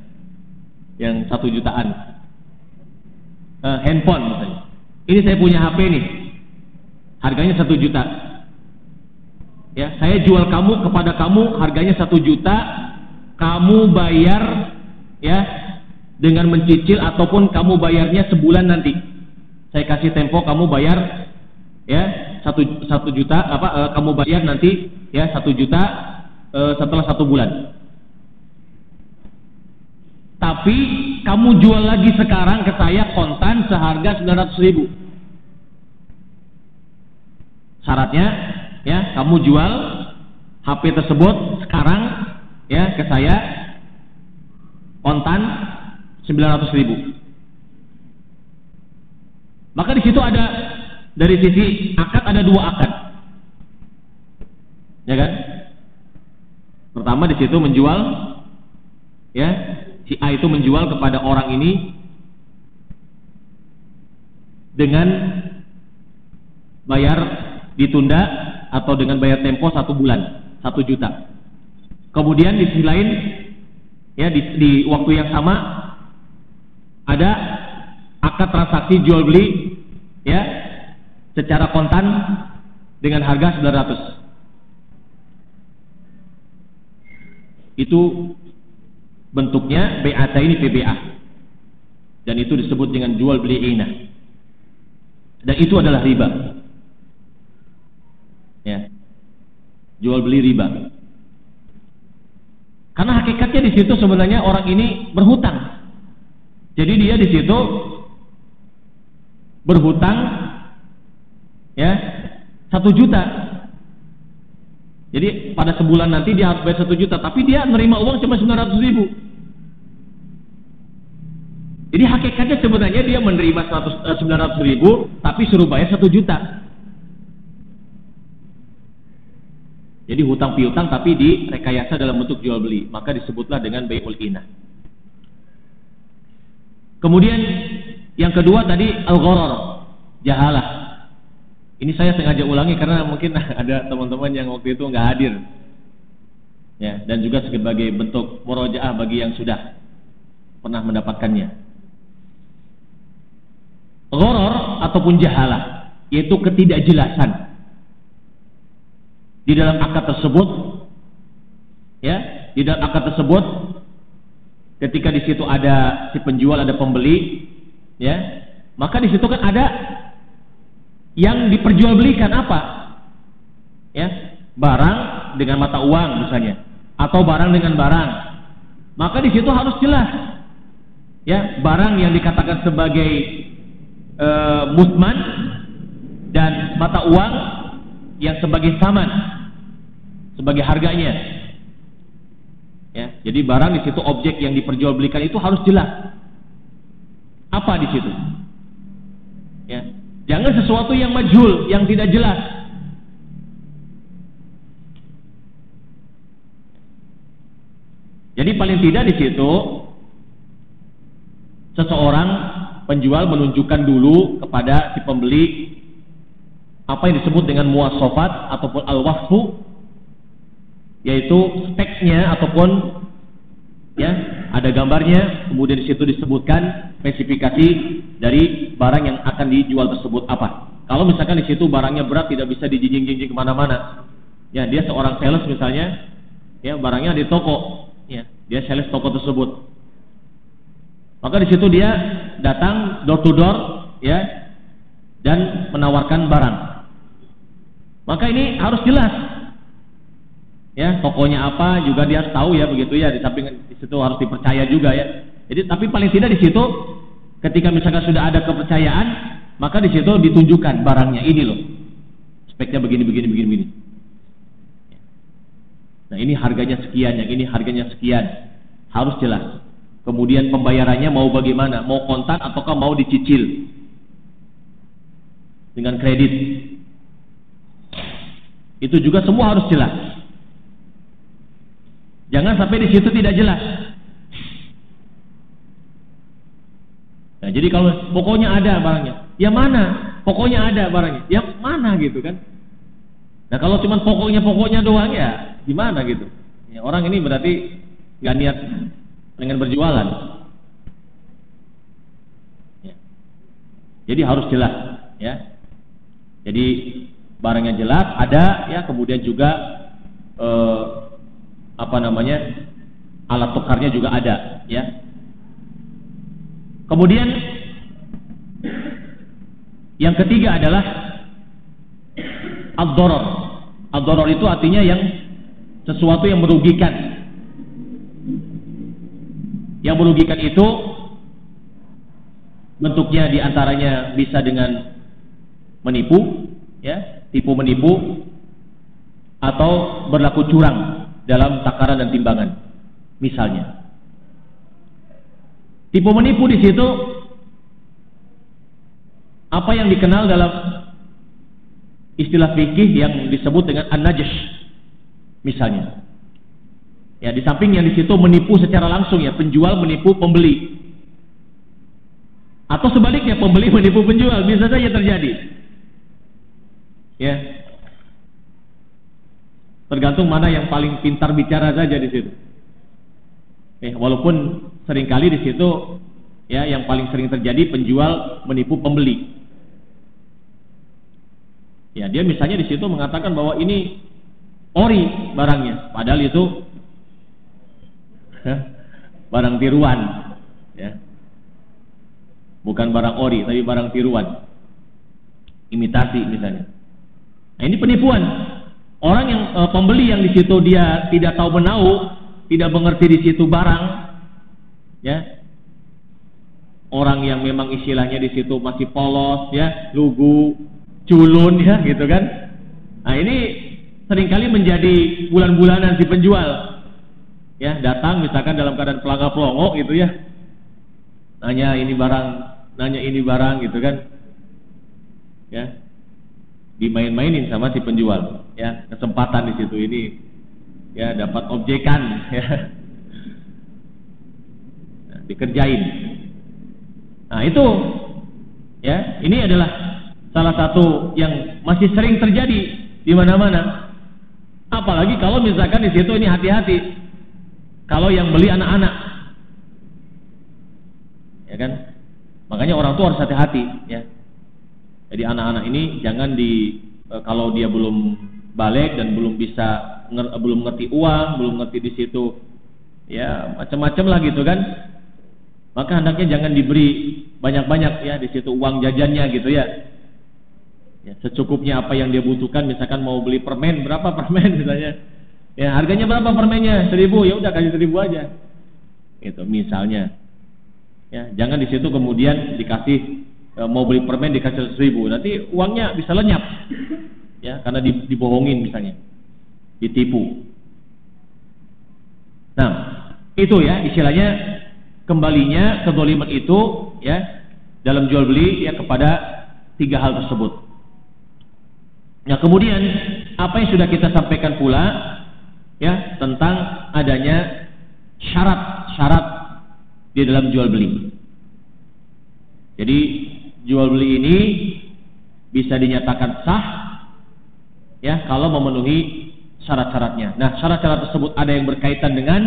Yang 1 jutaan, handphone misalnya. Ini saya punya HP nih, harganya 1 juta. Ya, saya jual kepada kamu harganya 1 juta. Kamu bayar, ya, dengan mencicil ataupun kamu bayarnya sebulan nanti. Saya kasih tempo, kamu bayar, ya, 1 juta. Kamu bayar nanti, ya, 1 juta setelah 1 bulan. tapi kamu jual lagi sekarang ke saya kontan seharga 900.000. Syaratnya ya, kamu jual HP tersebut sekarang ya ke saya kontan 900.000. Maka di situ ada, dari sisi akad ada dua akad, ya kan? Pertama di situ menjual, ya, si A itu menjual kepada orang ini dengan bayar ditunda atau dengan bayar tempo 1 bulan, 1 juta. Kemudian di sisi lain, ya, di waktu yang sama ada akad transaksi jual beli, ya, secara kontan dengan harga 900. Itu bentuknya BAT ini PBA, dan itu disebut dengan jual beli inah, dan itu adalah riba, ya, jual beli riba. Karena hakikatnya di situ sebenarnya orang ini berhutang, jadi dia di situ berhutang, ya, 1 juta. Jadi pada sebulan nanti dia harus bayar 1 juta, tapi dia menerima uang cuma 900.000. Jadi hakikatnya sebenarnya dia menerima 900.000, tapi suruh bayar 1 juta. Jadi hutang piutang tapi direkayasa dalam bentuk jual beli, maka disebutlah dengan bai'ul inah. Kemudian yang kedua tadi al-gharar, jahalah. Ini saya sengaja ulangi karena mungkin ada teman-teman yang waktu itu nggak hadir, ya, dan juga sebagai bentuk murojaah bagi yang sudah pernah mendapatkannya. Gharar ataupun jahalah, yaitu ketidakjelasan di dalam akad tersebut, ya, di dalam akad tersebut ketika di situ ada si penjual, ada pembeli, ya, maka di situ kan ada yang diperjualbelikan apa? Ya, barang dengan mata uang misalnya, atau barang dengan barang. Maka di situ harus jelas, ya, barang yang dikatakan sebagai musman dan mata uang yang sebagai saman, sebagai harganya. Ya, jadi barang di situ, objek yang diperjualbelikan itu harus jelas. Apa di situ? Ya. Jangan sesuatu yang majhul, yang tidak jelas. Jadi paling tidak di situ seseorang penjual menunjukkan dulu kepada si pembeli apa yang disebut dengan muwasafat ataupun al-wahfu, yaitu speknya ataupun, ya, ada gambarnya, kemudian di situ disebutkan spesifikasi dari barang yang akan dijual tersebut apa. Kalau misalkan di situ barangnya berat, tidak bisa dijinjing-jinjing kemana-mana, ya, dia seorang sales misalnya, ya, barangnya di toko, ya, dia sales toko tersebut, maka di situ dia datang door to door, ya, dan menawarkan barang. Maka ini harus jelas, ya, tokonya apa juga dia harus tahu, ya, begitu, ya. Di samping di situ harus dipercaya juga, ya. Jadi tapi paling tidak di situ ketika misalkan sudah ada kepercayaan, maka di situ ditunjukkan barangnya, ini loh, speknya begini. Nah, ini harganya sekian, yang ini harganya sekian, harus jelas. Kemudian pembayarannya mau bagaimana, mau kontan ataukah mau dicicil dengan kredit, itu juga semua harus jelas. Jangan sampai di situ tidak jelas. Nah, jadi kalau pokoknya ada barangnya, ya mana? Pokoknya ada barangnya, ya mana gitu kan? Nah, kalau cuma pokoknya doang, ya gimana gitu? Ya, orang ini berarti nggak niat dengan berjualan. Ya. Jadi harus jelas, ya. Jadi barangnya jelas, ada, ya, kemudian juga alat tukarnya juga ada, ya. Kemudian yang ketiga adalah ad-darar. Ad-darar itu artinya yang sesuatu yang merugikan, Yang merugikan itu bentuknya diantaranya bisa dengan menipu, ya, tipu menipu, atau berlaku curang dalam takaran dan timbangan. Misalnya, tipu menipu di situ apa yang dikenal dalam istilah fikih yang disebut dengan an-najash, misalnya. Ya, di samping yang di situ menipu secara langsung, ya, penjual menipu pembeli, atau sebaliknya pembeli menipu penjual, bisa saja terjadi. Ya, tergantung mana yang paling pintar bicara saja di situ. Walaupun seringkali di situ, ya, yang paling sering terjadi penjual menipu pembeli. Ya, dia misalnya di situ mengatakan bahwa ini ori barangnya, padahal itu barang tiruan, ya, bukan barang ori tapi barang tiruan, imitasi misalnya. Nah, ini penipuan. Orang yang pembeli yang di situ dia tidak tahu menahu, tidak mengerti di situ barang, ya. Orang yang memang istilahnya di situ masih polos, ya, lugu, culun, ya, gitu kan. Nah, ini seringkali menjadi bulan-bulanan si penjual. Ya, datang misalkan dalam keadaan pelangga-pelongo gitu, ya. Nanya ini barang gitu kan. Ya. Dimain-mainin sama si penjual, ya, kesempatan di situ ini, ya, dapat objekan, ya, nah, dikerjain. Nah, itu, ya, ini adalah salah satu yang masih sering terjadi di mana-mana. Apalagi kalau misalkan di situ ini hati-hati, kalau yang beli anak-anak, ya kan, makanya orang tua harus hati-hati, ya. Jadi anak-anak ini jangan kalau dia belum balik dan belum ngerti uang, belum ngerti di situ, ya, macam-macam lah gitu kan. Maka hendaknya jangan diberi banyak-banyak, ya, di situ uang jajannya gitu, ya. Ya, secukupnya apa yang dia butuhkan. Misalkan mau beli permen, berapa permen misalnya? Ya, harganya berapa permennya? 1.000, ya udah kasih 1.000 aja. Itu misalnya. Ya, jangan di situ kemudian dikasih, mau beli permen dikasih 1.000, nanti uangnya bisa lenyap, ya, karena dibohongin misalnya, ditipu. Nah, itu, ya, istilahnya kembalinya kezaliman itu, ya, dalam jual beli, ya, kepada 3 hal tersebut. Nah, kemudian apa yang sudah kita sampaikan pula, ya, tentang adanya syarat-syarat di dalam jual beli. Jadi jual beli ini bisa dinyatakan sah, ya, kalau memenuhi syarat-syaratnya. Nah, syarat-syarat tersebut ada yang berkaitan dengan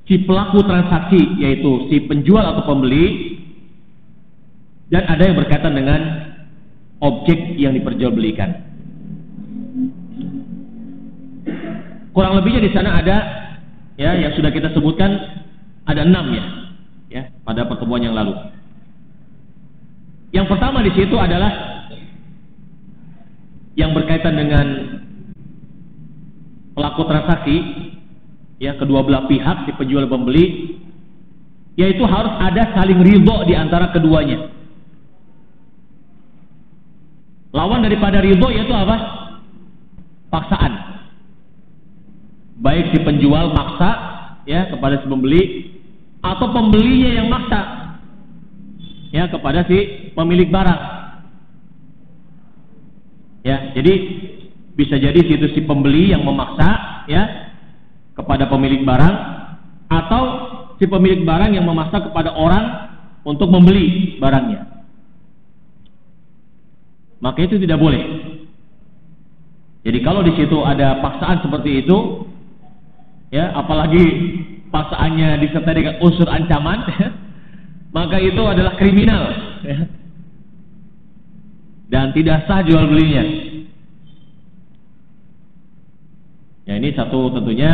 si pelaku transaksi, yaitu si penjual atau pembeli, dan ada yang berkaitan dengan objek yang diperjualbelikan. Kurang lebihnya di sana ada, ya, yang sudah kita sebutkan ada 6, ya, pada pertemuan yang lalu. Yang pertama di situ adalah yang berkaitan dengan pelaku transaksi, ya, kedua belah pihak, si penjual dan pembeli, yaitu harus ada saling ridho di antara keduanya. Lawan daripada ridho yaitu apa? Paksaan. Baik si penjual maksa, ya, kepada si pembeli, atau pembelinya yang maksa, ya, kepada si pemilik barang. Ya, jadi bisa jadi situ si pembeli yang memaksa, ya, kepada pemilik barang, atau si pemilik barang yang memaksa kepada orang untuk membeli barangnya. Maka itu tidak boleh. Jadi kalau di situ ada paksaan seperti itu, ya, apalagi paksaannya disertai dengan unsur ancaman, maka itu adalah kriminal, ya, dan tidak sah jual belinya. Ya, ini satu tentunya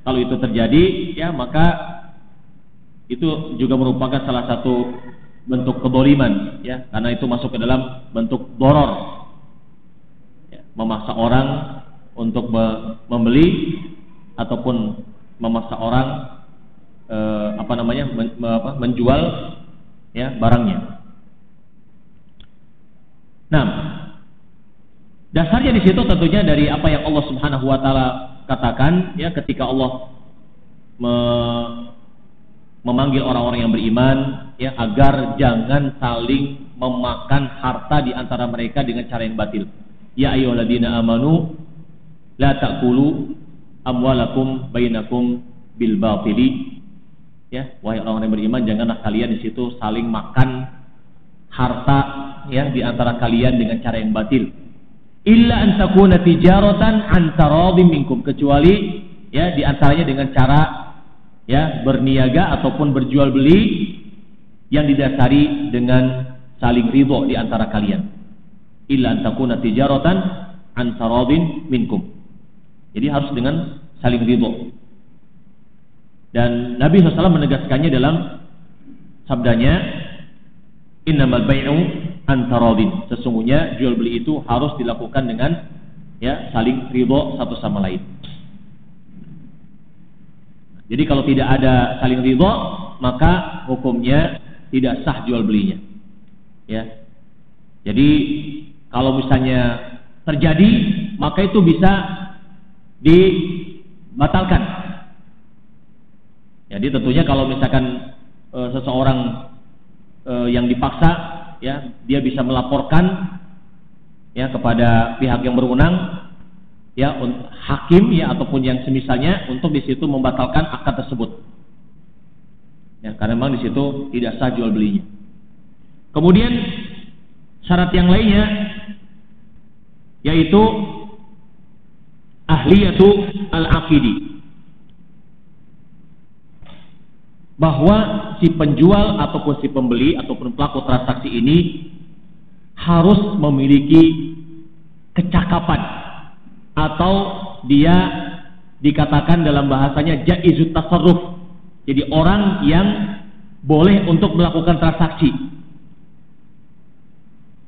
kalau itu terjadi, ya, maka itu juga merupakan salah satu bentuk kezaliman, ya, karena itu masuk ke dalam bentuk doror, ya, memaksa orang untuk membeli ataupun memaksa orang menjual ya barangnya. Nah, dasarnya di situ tentunya dari apa yang Allah Subhanahu wa taala katakan ya ketika Allah memanggil orang-orang yang beriman ya agar jangan saling memakan harta di antara mereka dengan cara yang batil. Ya ayyuhalladzina amanu la ta'kulu amwalakum bainakum bil batili. Ya, wahai orang-orang yang beriman, janganlah kalian di situ saling makan harta ya di antara kalian dengan cara yang batil. Illa an takuna tijaratan an taradhim minkum, kecuali ya di antaranya dengan cara ya berniaga ataupun berjual beli yang didasari dengan saling ridho di antara kalian. Illa an takuna tijaratan an taradhim minkum. Jadi harus dengan saling ridho. Dan Nabi SAW menegaskannya dalam sabdanya, innamal bai'u an taradhin. Sesungguhnya jual beli itu harus dilakukan dengan ya saling ridho satu sama lain. Jadi kalau tidak ada saling ridho, maka hukumnya tidak sah jual belinya. Ya. Jadi kalau misalnya terjadi, maka itu bisa dibatalkan. Jadi tentunya kalau misalkan seseorang yang dipaksa, ya dia bisa melaporkan ya kepada pihak yang berwenang, ya hakim ya ataupun yang semisalnya untuk di situ membatalkan akad tersebut. Ya karena memang di situ tidak sah jual belinya. Kemudian syarat yang lainnya yaitu ahliyatu al-aqidi. Bahwa si penjual ataupun si pembeli ataupun pelaku transaksi ini harus memiliki kecakapan atau dia dikatakan dalam bahasanya jaizut tasarruf. Jadi orang yang boleh untuk melakukan transaksi.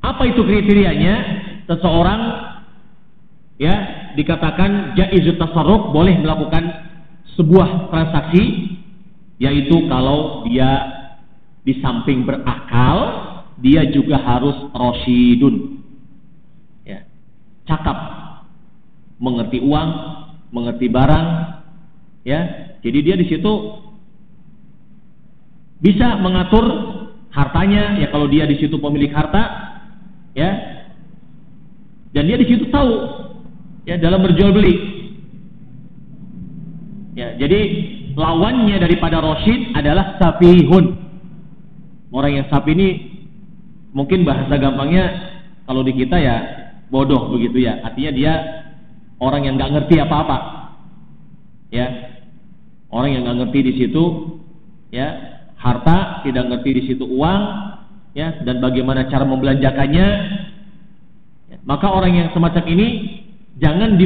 Apa itu kriterianya? Seseorang ya dikatakan jaizut tasarruf, boleh melakukan sebuah transaksi, yaitu kalau dia di samping berakal, dia juga harus rasyidun, ya, cakap, mengerti uang, mengerti barang, ya. Jadi dia di situ bisa mengatur hartanya, ya kalau dia di situ pemilik harta, ya, dan dia di situ tahu, ya dalam berjual beli, ya. Jadi lawannya daripada rasyid adalah safihun. Orang yang safi ini mungkin bahasa gampangnya kalau di kita ya bodoh begitu ya. Artinya dia orang yang nggak ngerti apa-apa. Ya. Orang yang nggak ngerti di situ ya harta, tidak ngerti di situ uang, ya, dan bagaimana cara membelanjakannya. Ya, maka orang yang semacam ini jangan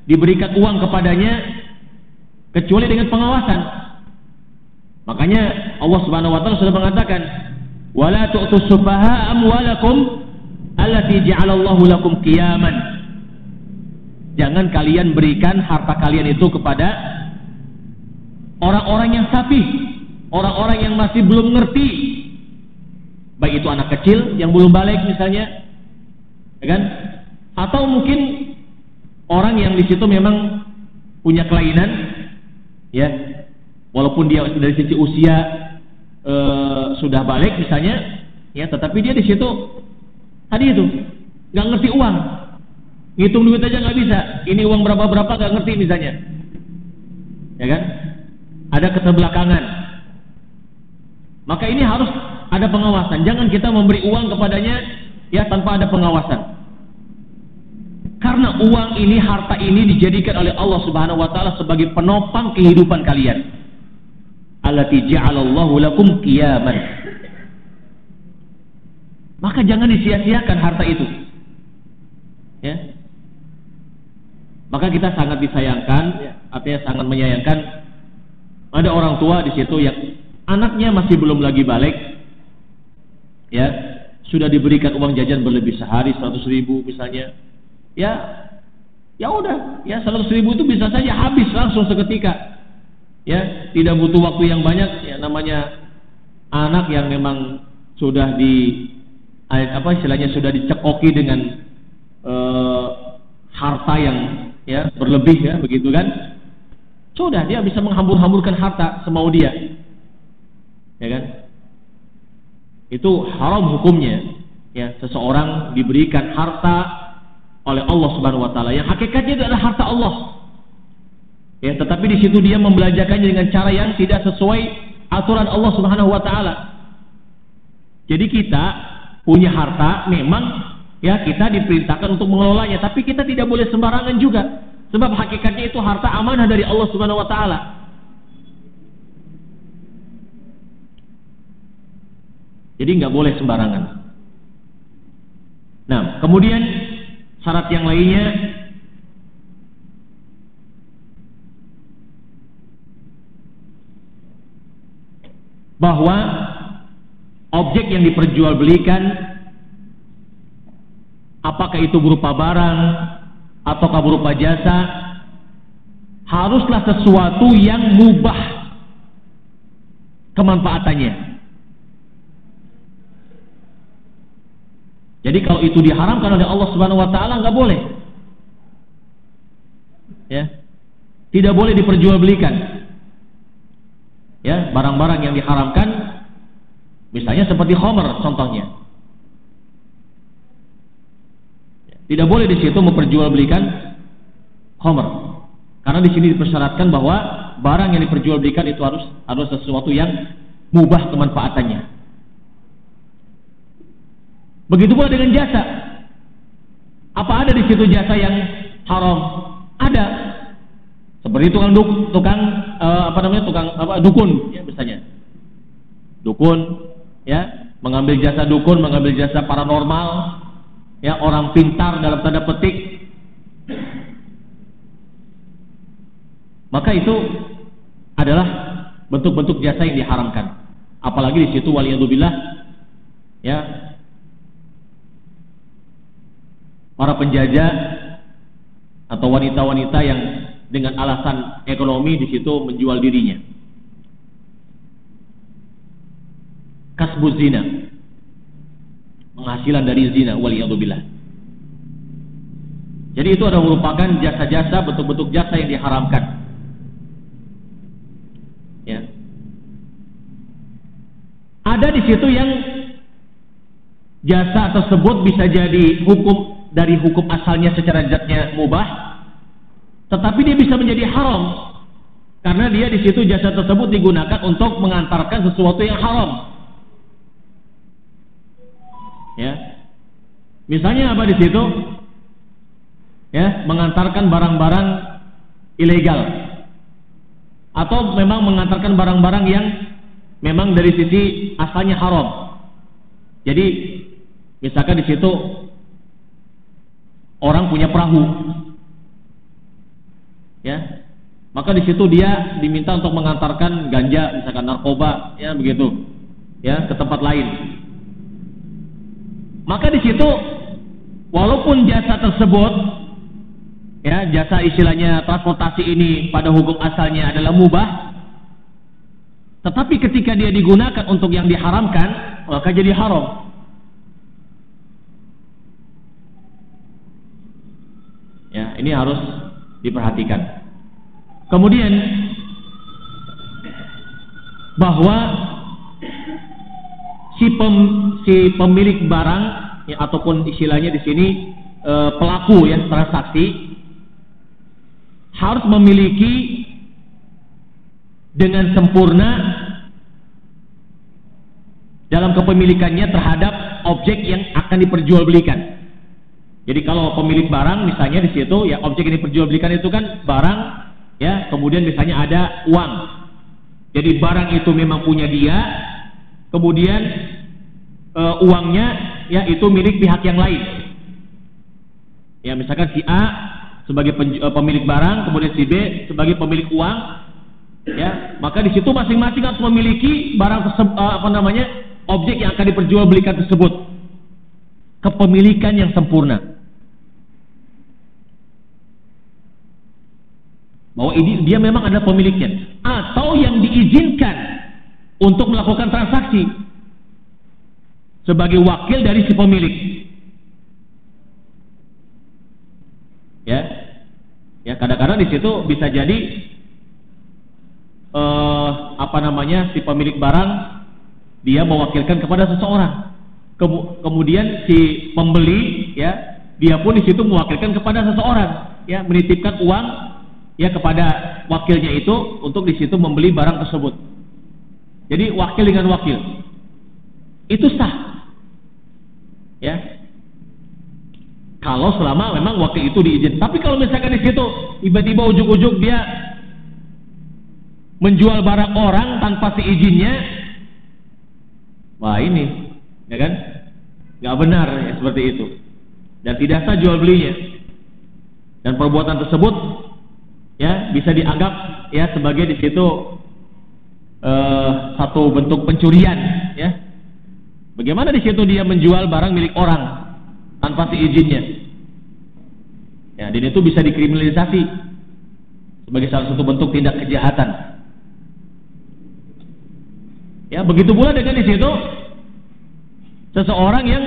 diberikan uang kepadanya kecuali dengan pengawasan. Makanya Allah Subhanahu wa taala sudah mengatakan, "Wala tu'tus sufaha amwalakum allati ja'alallahu lakum qiyaman." Jangan kalian berikan harta kalian itu kepada orang-orang yang safih, orang-orang yang masih belum ngerti. Baik itu anak kecil yang belum balik misalnya, ya kan? Atau mungkin orang yang di situ memang punya kelainan, ya, walaupun dia dari sisi usia sudah balik misalnya, ya, tetapi dia di situ tadi itu nggak ngerti uang, ngitung duit aja nggak bisa. Ini uang berapa nggak ngerti misalnya, ya kan? Ada keterbelakangan. Maka ini harus ada pengawasan. Jangan kita memberi uang kepadanya ya tanpa ada pengawasan. Karena uang ini, harta ini dijadikan oleh Allah Subhanahu wa taala sebagai penopang kehidupan kalian. Allati ja'alallahu lakum qiyaman. Maka jangan disia-siakan harta itu. Ya. Maka kita sangat disayangkan, artinya sangat menyayangkan ada orang tua di situ yang anaknya masih belum lagi balik. Ya, sudah diberikan uang jajan berlebih sehari 100.000 misalnya. Ya udah, ya 100.000 itu bisa saja habis langsung seketika. ya, tidak butuh waktu yang banyak. Ya, namanya anak yang memang sudah istilahnya sudah dicekoki dengan harta yang ya berlebih ya, begitu kan? Sudah dia bisa menghambur-hamburkan harta semau dia, ya kan? Itu haram hukumnya. Ya, seseorang diberikan harta oleh Allah Subhanahu wa taala yang hakikatnya itu adalah harta Allah. Ya, tetapi di situ dia membelanjakannya dengan cara yang tidak sesuai aturan Allah Subhanahu wa taala. Jadi kita punya harta memang ya kita diperintahkan untuk mengelolanya, tapi kita tidak boleh sembarangan juga. Sebab hakikatnya itu harta amanah dari Allah Subhanahu wa taala. Jadi nggak boleh sembarangan. Nah, kemudian syarat yang lainnya bahwa objek yang diperjualbelikan, apakah itu berupa barang ataukah berupa jasa, haruslah sesuatu yang mubah kemanfaatannya. Jadi kalau itu diharamkan oleh Allah Subhanahu wa taala, nggak boleh. Ya. Tidak boleh diperjualbelikan. Ya, barang-barang yang diharamkan misalnya seperti khamr contohnya. Tidak boleh di situ memperjualbelikan khamr. Karena di sini dipersyaratkan bahwa barang yang diperjualbelikan itu harus sesuatu yang mubah kemanfaatannya. Begitu pula dengan jasa. Apa ada di situ jasa yang haram? Ada. Seperti dukun, ya misalnya. Dukun, ya, mengambil jasa dukun, mengambil jasa paranormal, ya, orang pintar dalam tanda petik. Maka itu adalah bentuk-bentuk jasa yang diharamkan. Apalagi di situ waliyadzubillah, ya, para penjajah atau wanita-wanita yang dengan alasan ekonomi di situ menjual dirinya. Kasbuz zina, penghasilan dari zina, waliyadzubillah. Jadi itu adalah merupakan jasa-jasa, bentuk-bentuk jasa yang diharamkan. Ya. Ada di situ yang jasa tersebut bisa jadi dari hukum asalnya secara zatnya mubah, tetapi dia bisa menjadi haram karena dia di situ jasa tersebut digunakan untuk mengantarkan sesuatu yang haram. Ya, misalnya apa di situ? Ya, mengantarkan barang-barang ilegal, atau memang mengantarkan barang-barang yang memang dari sisi asalnya haram. Jadi, misalkan di situ orang punya perahu, ya, maka di situ dia diminta untuk mengantarkan ganja, misalkan narkoba, ya begitu, ya, ke tempat lain. Maka di situ, walaupun jasa tersebut, ya, jasa istilahnya transportasi ini pada hukum asalnya adalah mubah, tetapi ketika dia digunakan untuk yang diharamkan, maka jadi haram. Ya, ini harus diperhatikan. Kemudian bahwa si pemilik barang, ya, ataupun istilahnya di sini pelaku, ya, transaksi harus memiliki dengan sempurna dalam kepemilikannya terhadap objek yang akan diperjualbelikan. Jadi kalau pemilik barang misalnya di situ, ya, objek yang diperjualbelikan itu kan barang, ya, kemudian misalnya ada uang. Jadi barang itu memang punya dia, kemudian uangnya, ya, itu milik pihak yang lain. Ya, misalkan si A sebagai pemilik barang, kemudian si B sebagai pemilik uang, ya, maka di situ masing-masing harus memiliki barang tersebut, objek yang akan diperjualbelikan tersebut, kepemilikan yang sempurna. Bahwa ini dia memang adalah pemiliknya. atau yang diizinkan untuk melakukan transaksi sebagai wakil dari si pemilik. Ya, kadang-kadang di situ bisa jadi si pemilik barang dia mewakilkan kepada seseorang. Kemudian si pembeli ya, dia pun di situ mewakilkan kepada seseorang, ya, menitipkan uang ya kepada wakilnya itu untuk di situ membeli barang tersebut. Jadi wakil dengan wakil itu sah, ya. Kalau selama memang wakil itu diizinkan. Tapi kalau misalkan di situ tiba-tiba ujuk-ujuk dia menjual barang orang tanpa seizinnya, wah ini, ya kan, nggak benar ya seperti itu, dan tidak sah jual belinya. Dan perbuatan tersebut ya bisa dianggap ya sebagai di situ satu bentuk pencurian, ya. Bagaimana di situ dia menjual barang milik orang tanpa seizinnya? Ya, dan itu bisa dikriminalisasi sebagai salah satu bentuk tindak kejahatan. Ya, begitu pula dengan di situ seseorang yang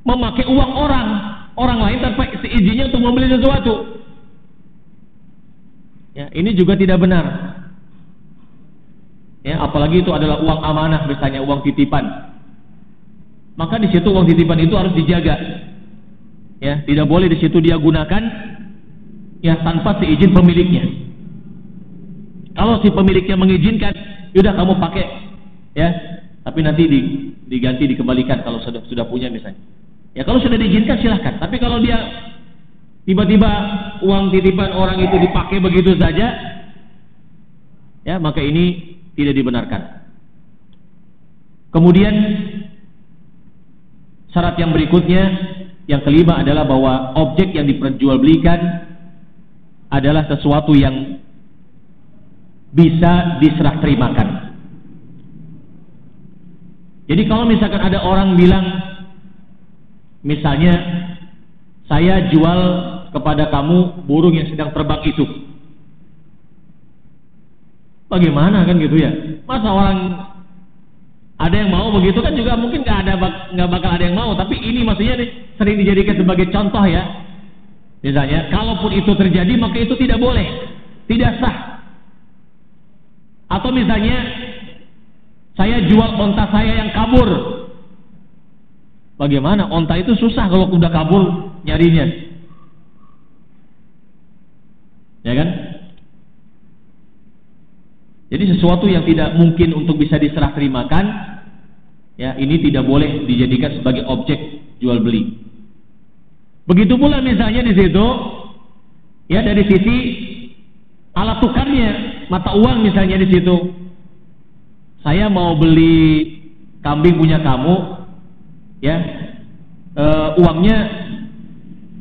memakai uang orang lain tanpa seizinnya untuk membeli sesuatu. Ya, ini juga tidak benar. Ya, apalagi itu adalah uang amanah, misalnya uang titipan. Maka di situ uang titipan itu harus dijaga. Ya, tidak boleh di situ dia gunakan ya tanpa seizin pemiliknya. Kalau si pemiliknya mengizinkan, yaudah kamu pakai, ya. Tapi nanti diganti, dikembalikan kalau sudah punya misalnya. Ya, kalau sudah diizinkan silahkan. Tapi kalau dia tiba-tiba uang titipan orang itu dipakai begitu saja, ya, maka ini tidak dibenarkan. Kemudian syarat yang berikutnya, yang kelima adalah bahwa objek yang diperjualbelikan adalah sesuatu yang bisa diserah terimakan. Jadi kalau misalkan ada orang bilang, misalnya saya jual kepada kamu burung yang sedang terbang itu, bagaimana kan gitu ya? Masa orang ada yang mau begitu kan juga mungkin nggak bakal ada yang mau. Tapi ini maksudnya sering dijadikan sebagai contoh ya. Misalnya, kalaupun itu terjadi maka itu tidak boleh, tidak sah. Atau misalnya saya jual onta saya yang kabur. Bagaimana? Onta itu susah kalau udah kabur nyarinya, ya kan? Jadi sesuatu yang tidak mungkin untuk bisa diserah terimakan, ya, ini tidak boleh dijadikan sebagai objek jual beli. Begitu pula misalnya di situ, ya, dari sisi alat tukarnya, mata uang misalnya di situ. Saya mau beli kambing punya kamu, ya, uangnya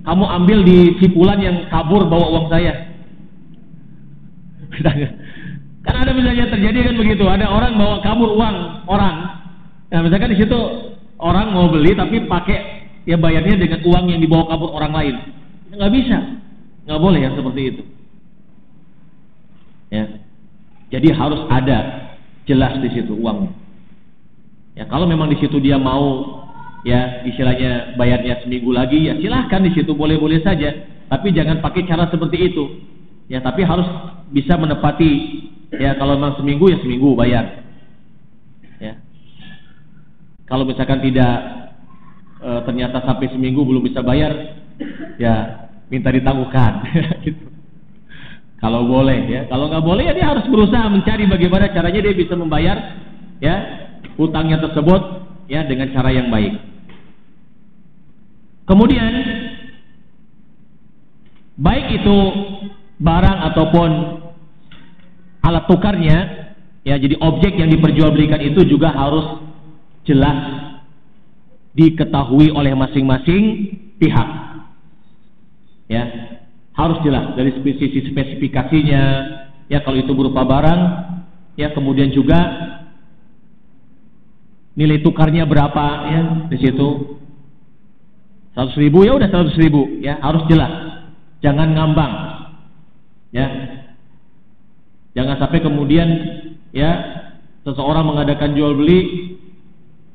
kamu ambil di Cipulan yang kabur bawa uang saya. Kan ada misalnya terjadi kan begitu, ada orang bawa kabur uang orang. Nah, misalkan di situ orang mau beli tapi pakai, ya, bayarnya dengan uang yang dibawa kabur orang lain. Nggak bisa, nggak boleh yang seperti itu. Ya, jadi harus ada jelas di situ uangnya. Ya, kalau memang di situ dia mau, ya, istilahnya bayarnya seminggu lagi, ya silahkan di situ boleh-boleh saja. Tapi jangan pakai cara seperti itu. Ya, tapi harus bisa menepati. Ya, kalau memang seminggu ya seminggu bayar. Ya. Kalau misalkan tidak ternyata sampai seminggu belum bisa bayar, ya minta ditangguhkan. Gitu. Kalau boleh, ya. Kalau nggak boleh, ya dia harus berusaha mencari bagaimana caranya dia bisa membayar, ya, hutangnya tersebut, ya, dengan cara yang baik. Kemudian baik itu barang ataupun alat tukarnya, ya, jadi objek yang diperjualbelikan itu juga harus jelas diketahui oleh masing-masing pihak. Ya, harus jelas dari sisi spesifikasinya, ya, kalau itu berupa barang, ya, kemudian juga nilai tukarnya berapa, ya, di situ 100.000, ya udah 100.000, ya, harus jelas, jangan ngambang, ya. Jangan sampai kemudian ya seseorang mengadakan jual beli,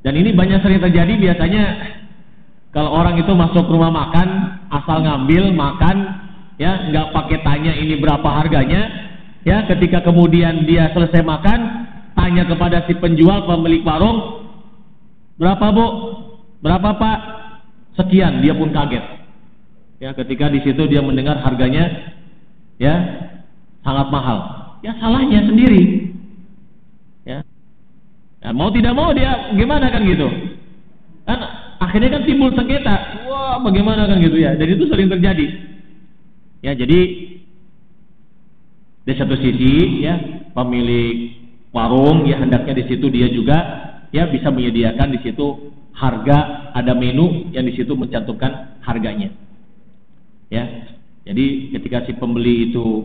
dan ini banyak sering terjadi biasanya kalau orang itu masuk rumah makan asal ngambil makan, ya nggak pakai tanya ini berapa harganya, ya ketika kemudian dia selesai makan tanya kepada si penjual pemilik warung, berapa Bu, berapa Pak, sekian, dia pun kaget, ya ketika di situ dia mendengar harganya ya sangat mahal, ya salahnya sendiri. Ya, mau tidak mau dia gimana kan gitu kan, akhirnya kan timbul sengketa, wah bagaimana kan gitu ya, dan itu sering terjadi ya. Jadi di satu sisi ya pemilik warung ya hendaknya di situ dia juga ya bisa menyediakan di situ harga, ada menu yang di situ mencantumkan harganya ya. Jadi ketika si pembeli itu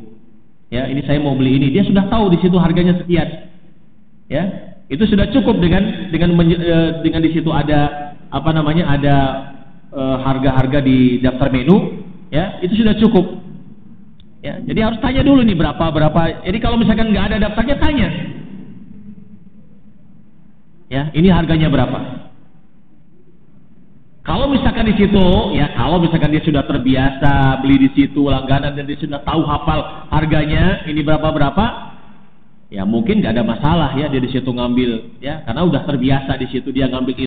ya ini saya mau beli ini, dia sudah tahu di situ harganya sekian ya. Itu sudah cukup dengan di situ ada apa namanya, ada harga-harga di daftar menu ya, itu sudah cukup ya. Jadi harus tanya dulu nih berapa. Jadi kalau misalkan nggak ada daftarnya, tanya ya ini harganya berapa. Kalau misalkan di situ ya, kalau misalkan dia sudah terbiasa beli di situ langganan dan dia sudah tahu hafal harganya ini berapa, ya mungkin nggak ada masalah ya dia di situ ngambil ya, karena udah terbiasa di situ dia ngambil